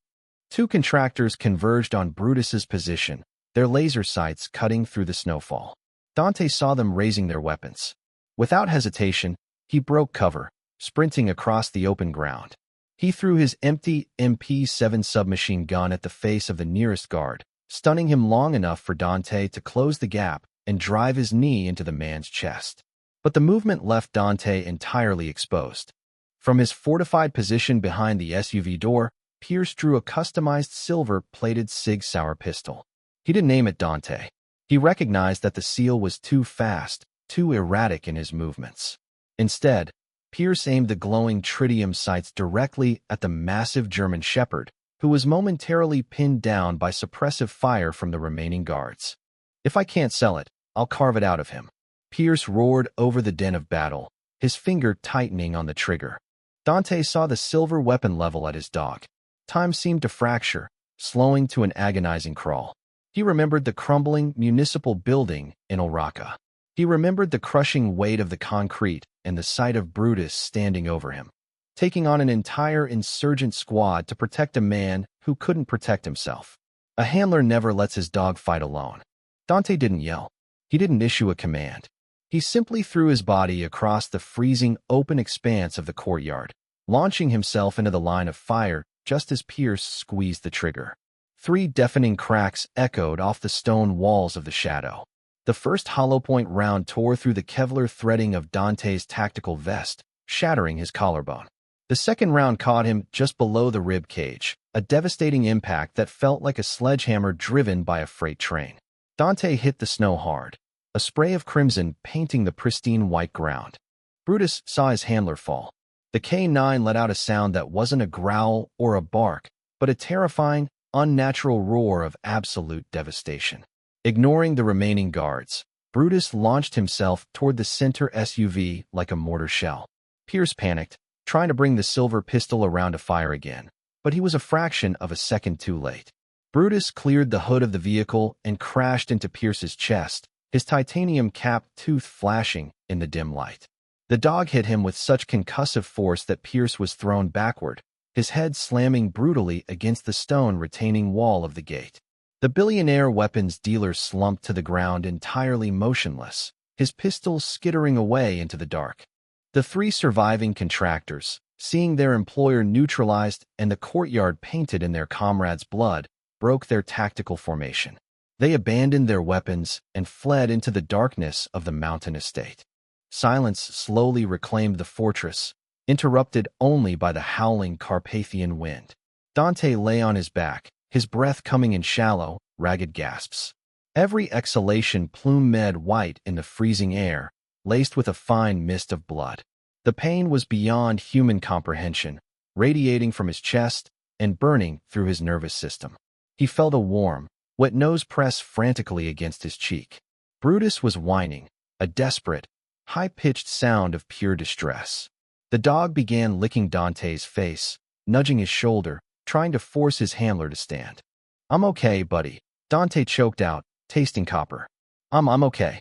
Two contractors converged on Brutus's position, their laser sights cutting through the snowfall. Dante saw them raising their weapons. Without hesitation, he broke cover, sprinting across the open ground. He threw his empty MP-7 submachine gun at the face of the nearest guard, stunning him long enough for Dante to close the gap and drive his knee into the man's chest. But the movement left Dante entirely exposed. From his fortified position behind the SUV door, Pierce drew a customized silver-plated Sig Sauer pistol. He didn't aim at Dante. He recognized that the SEAL was too fast, too erratic in his movements. Instead, Pierce aimed the glowing tritium sights directly at the massive German shepherd, who was momentarily pinned down by suppressive fire from the remaining guards. "If I can't sell it, I'll carve it out of him." Pierce roared over the din of battle, his finger tightening on the trigger. Dante saw the silver weapon level at his dog. Time seemed to fracture, slowing to an agonizing crawl. He remembered the crumbling municipal building in Oraka. He remembered the crushing weight of the concrete and the sight of Brutus standing over him, taking on an entire insurgent squad to protect a man who couldn't protect himself. A handler never lets his dog fight alone. Dante didn't yell. He didn't issue a command. He simply threw his body across the freezing open expanse of the courtyard, launching himself into the line of fire just as Pierce squeezed the trigger. 3 deafening cracks echoed off the stone walls of the shadow. The first hollow-point round tore through the Kevlar threading of Dante's tactical vest, shattering his collarbone. The second round caught him just below the rib cage, a devastating impact that felt like a sledgehammer driven by a freight train. Dante hit the snow hard, a spray of crimson painting the pristine white ground. Brutus saw his handler fall. The K9 let out a sound that wasn't a growl or a bark, but a terrifying, unnatural roar of absolute devastation. Ignoring the remaining guards, Brutus launched himself toward the center SUV like a mortar shell. Pierce panicked, trying to bring the silver pistol around to fire again, but he was a fraction of a second too late. Brutus cleared the hood of the vehicle and crashed into Pierce's chest, his titanium-capped tooth flashing in the dim light. The dog hit him with such concussive force that Pierce was thrown backward, his head slamming brutally against the stone retaining wall of the gate. The billionaire weapons dealer slumped to the ground entirely motionless, his pistol skittering away into the dark. The 3 surviving contractors, seeing their employer neutralized and the courtyard painted in their comrades' blood, broke their tactical formation. They abandoned their weapons and fled into the darkness of the mountain estate. Silence slowly reclaimed the fortress, interrupted only by the howling Carpathian wind. Dante lay on his back, his breath coming in shallow, ragged gasps. Every exhalation plumed white in the freezing air, laced with a fine mist of blood. The pain was beyond human comprehension, radiating from his chest and burning through his nervous system. He felt a warm, wet nose press frantically against his cheek. Brutus was whining, a desperate, high-pitched sound of pure distress. The dog began licking Dante's face, nudging his shoulder, trying to force his handler to stand. "I'm okay, buddy," Dante choked out, tasting copper. I'm okay."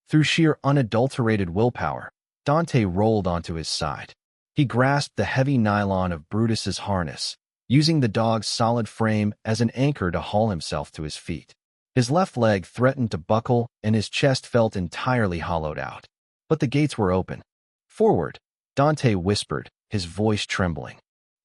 Through sheer unadulterated willpower, Dante rolled onto his side. He grasped the heavy nylon of Brutus's harness, using the dog's solid frame as an anchor to haul himself to his feet. His left leg threatened to buckle and his chest felt entirely hollowed out. But the gates were open. Forward, Dante whispered, his voice trembling.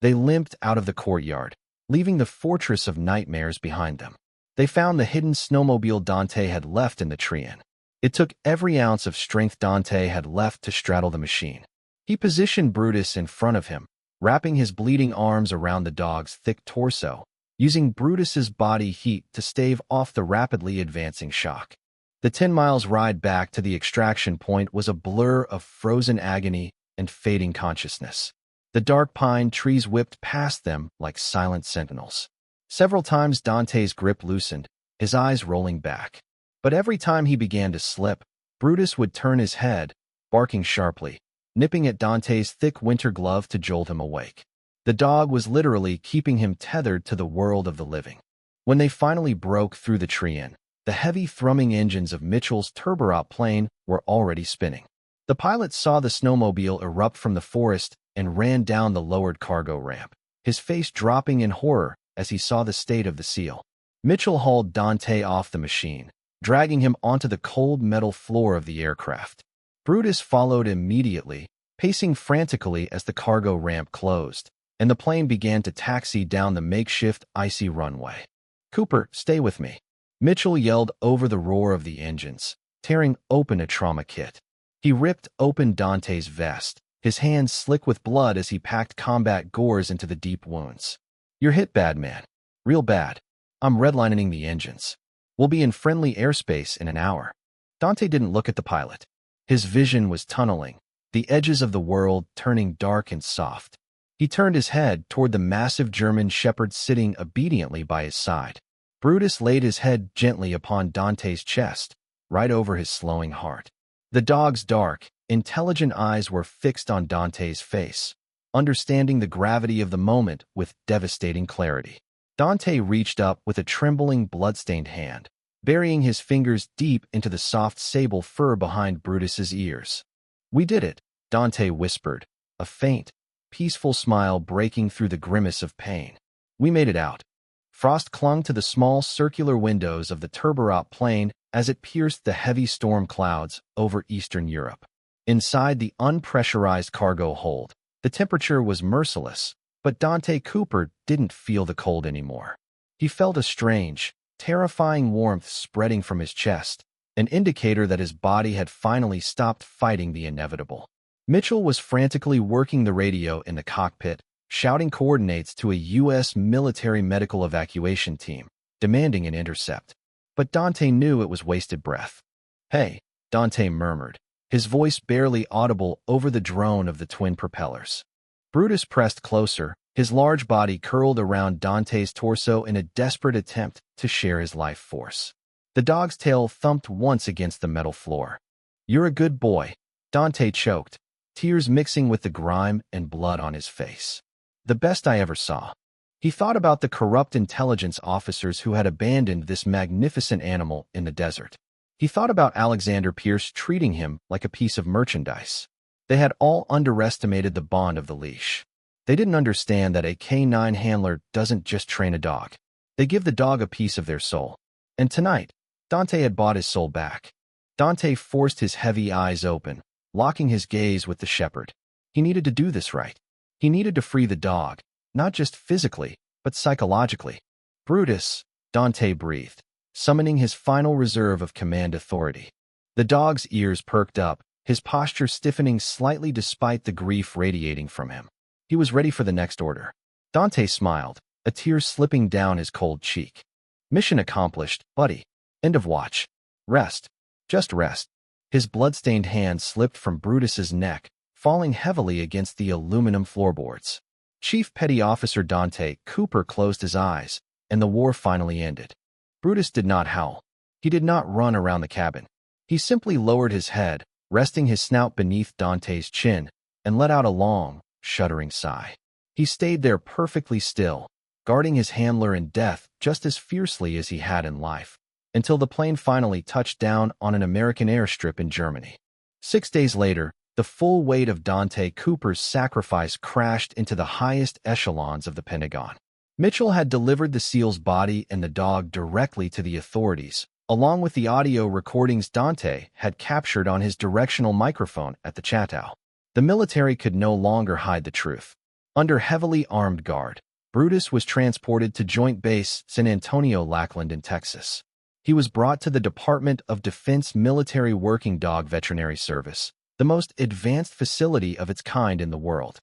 They limped out of the courtyard, leaving the fortress of nightmares behind them. They found the hidden snowmobile Dante had left in the tree inn. It took every ounce of strength Dante had left to straddle the machine. He positioned Brutus in front of him, wrapping his bleeding arms around the dog's thick torso, using Brutus's body heat to stave off the rapidly advancing shock. The 10 miles ride back to the extraction point was a blur of frozen agony and fading consciousness. The dark pine trees whipped past them like silent sentinels. Several times Dante's grip loosened, his eyes rolling back. But every time he began to slip, Brutus would turn his head, barking sharply, nipping at Dante's thick winter glove to jolt him awake. The dog was literally keeping him tethered to the world of the living. When they finally broke through the tree inn, the heavy thrumming engines of Mitchell's turboprop plane were already spinning. The pilot saw the snowmobile erupt from the forest and ran down the lowered cargo ramp, his face dropping in horror as he saw the state of the seal. Mitchell hauled Dante off the machine, dragging him onto the cold metal floor of the aircraft. Brutus followed immediately, pacing frantically as the cargo ramp closed, and the plane began to taxi down the makeshift icy runway. "Cooper, stay with me," Mitchell yelled over the roar of the engines, tearing open a trauma kit. He ripped open Dante's vest, his hands slick with blood as he packed combat gauze into the deep wounds. "You're hit bad, man. Real bad. I'm redlining the engines. We'll be in friendly airspace in an hour." Dante didn't look at the pilot. His vision was tunneling, the edges of the world turning dark and soft. He turned his head toward the massive German shepherd sitting obediently by his side. Brutus laid his head gently upon Dante's chest, right over his slowing heart. The dog's dark, intelligent eyes were fixed on Dante's face, understanding the gravity of the moment with devastating clarity. Dante reached up with a trembling, blood-stained hand, burying his fingers deep into the soft sable fur behind Brutus's ears. "We did it," Dante whispered, a faint, peaceful smile breaking through the grimace of pain. "We made it out." Frost clung to the small circular windows of the turboprop plane as it pierced the heavy storm clouds over Eastern Europe. Inside the unpressurized cargo hold, the temperature was merciless, but Dante Cooper didn't feel the cold anymore. He felt a strange, terrifying warmth spreading from his chest, an indicator that his body had finally stopped fighting the inevitable. Mitchell was frantically working the radio in the cockpit, shouting coordinates to a U.S. military medical evacuation team, demanding an intercept. But Dante knew it was wasted breath. "Hey," Dante murmured, his voice barely audible over the drone of the twin propellers. Brutus pressed closer, his large body curled around Dante's torso in a desperate attempt to share his life force. The dog's tail thumped once against the metal floor. "You're a good boy," Dante choked, tears mixing with the grime and blood on his face. "The best I ever saw." He thought about the corrupt intelligence officers who had abandoned this magnificent animal in the desert. He thought about Alexander Pierce treating him like a piece of merchandise. They had all underestimated the bond of the leash. They didn't understand that a canine handler doesn't just train a dog. They give the dog a piece of their soul. And tonight, Dante had bought his soul back. Dante forced his heavy eyes open, locking his gaze with the shepherd. He needed to do this right. He needed to free the dog, not just physically, but psychologically. "Brutus," Dante breathed, summoning his final reserve of command authority. The dog's ears perked up, his posture stiffening slightly despite the grief radiating from him. He was ready for the next order. Dante smiled, a tear slipping down his cold cheek. "Mission accomplished, buddy. End of watch. Rest. Just rest." His blood-stained hand slipped from Brutus's neck, falling heavily against the aluminum floorboards. Chief Petty Officer Dante Cooper closed his eyes, and the war finally ended. Brutus did not howl. He did not run around the cabin. He simply lowered his head, resting his snout beneath Dante's chin, and let out a long, shuddering sigh. He stayed there perfectly still, guarding his handler in death just as fiercely as he had in life, until the plane finally touched down on an American airstrip in Germany. 6 days later, the full weight of Dante Cooper's sacrifice crashed into the highest echelons of the Pentagon. Mitchell had delivered the SEAL's body and the dog directly to the authorities, along with the audio recordings Dante had captured on his directional microphone at the Chateau. The military could no longer hide the truth. Under heavily armed guard, Brutus was transported to Joint Base San Antonio, Lackland in Texas. He was brought to the Department of Defense Military Working Dog Veterinary Service, the most advanced facility of its kind in the world.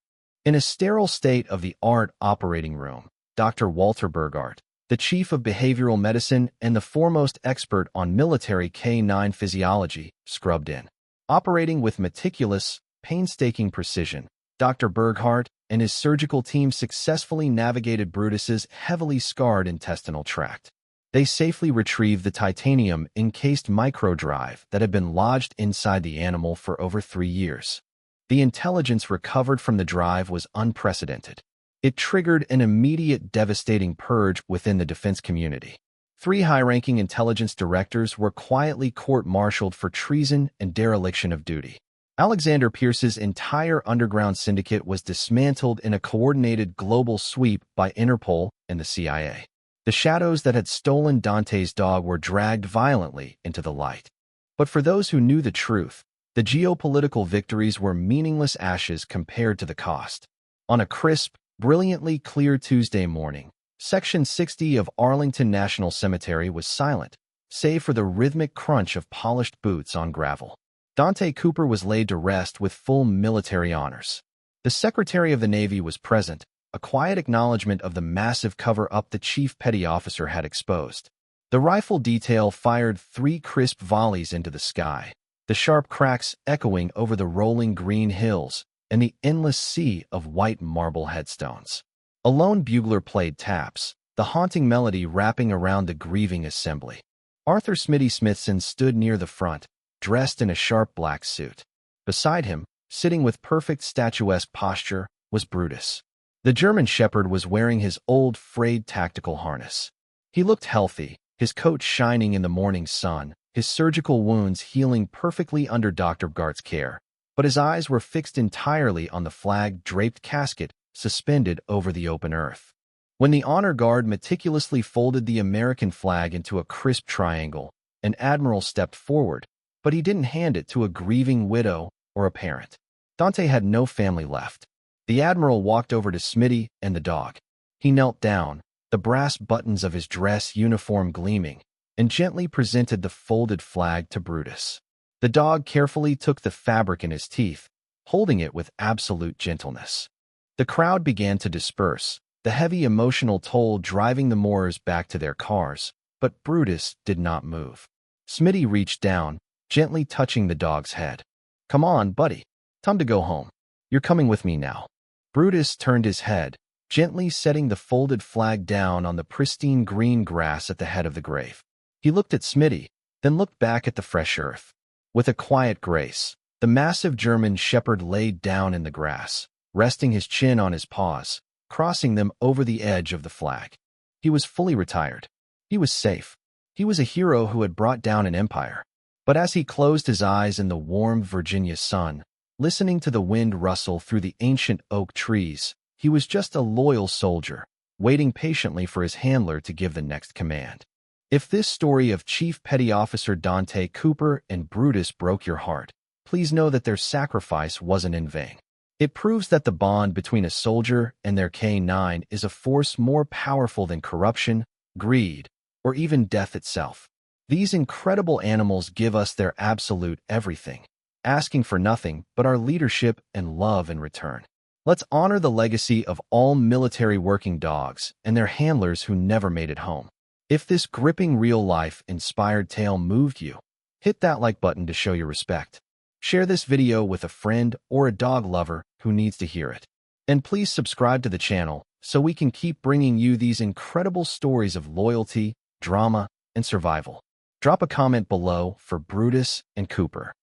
In a sterile state-of-the-art operating room, Dr. Walter Burghardt, the chief of behavioral medicine and the foremost expert on military canine physiology, scrubbed in. Operating with meticulous, painstaking precision, Dr. Burghardt and his surgical team successfully navigated Brutus's heavily scarred intestinal tract. They safely retrieved the titanium-encased microdrive that had been lodged inside the animal for over 3 years. The intelligence recovered from the drive was unprecedented. It triggered an immediate devastating purge within the defense community. 3 high-ranking intelligence directors were quietly court-martialed for treason and dereliction of duty. Alexander Pierce's entire underground syndicate was dismantled in a coordinated global sweep by Interpol and the CIA. The shadows that had stolen Dante's dog were dragged violently into the light. But for those who knew the truth, the geopolitical victories were meaningless ashes compared to the cost. On a crisp, brilliantly clear Tuesday morning, Section 60 of Arlington National Cemetery was silent, save for the rhythmic crunch of polished boots on gravel. Dante Cooper was laid to rest with full military honors. The Secretary of the Navy was present, a quiet acknowledgement of the massive cover-up the chief petty officer had exposed. The rifle detail fired 3 crisp volleys into the sky, the sharp cracks echoing over the rolling green hills and the endless sea of white marble headstones. A lone bugler played taps, the haunting melody wrapping around the grieving assembly. Arthur Smitty Smithson stood near the front, dressed in a sharp black suit. Beside him, sitting with perfect statuesque posture, was Brutus. The German shepherd was wearing his old frayed tactical harness. He looked healthy, his coat shining in the morning sun, his surgical wounds healing perfectly under Dr. Burghardt's care, but his eyes were fixed entirely on the flag-draped casket suspended over the open earth. When the honor guard meticulously folded the American flag into a crisp triangle, an admiral stepped forward, but he didn't hand it to a grieving widow or a parent. Dante had no family left. The admiral walked over to Smitty and the dog. He knelt down, the brass buttons of his dress uniform gleaming, and gently presented the folded flag to Brutus. The dog carefully took the fabric in his teeth, holding it with absolute gentleness. The crowd began to disperse, the heavy emotional toll driving the Moors back to their cars, but Brutus did not move. Smitty reached down, gently touching the dog's head. "Come on, buddy. Time to go home. You're coming with me now." Brutus turned his head, gently setting the folded flag down on the pristine green grass at the head of the grave. He looked at Smitty, then looked back at the fresh earth. With a quiet grace, the massive German shepherd laid down in the grass, resting his chin on his paws, crossing them over the edge of the flag. He was fully retired. He was safe. He was a hero who had brought down an empire. But as he closed his eyes in the warm Virginia sun, listening to the wind rustle through the ancient oak trees, he was just a loyal soldier, waiting patiently for his handler to give the next command. If this story of Chief Petty Officer Dante Cooper and Brutus broke your heart, please know that their sacrifice wasn't in vain. It proves that the bond between a soldier and their K9 is a force more powerful than corruption, greed, or even death itself. These incredible animals give us their absolute everything, asking for nothing but our leadership and love in return. Let's honor the legacy of all military working dogs and their handlers who never made it home. If this gripping real-life inspired tale moved you, hit that like button to show your respect. Share this video with a friend or a dog lover who needs to hear it. And please subscribe to the channel so we can keep bringing you these incredible stories of loyalty, drama, and survival. Drop a comment below for Brutus and Cooper.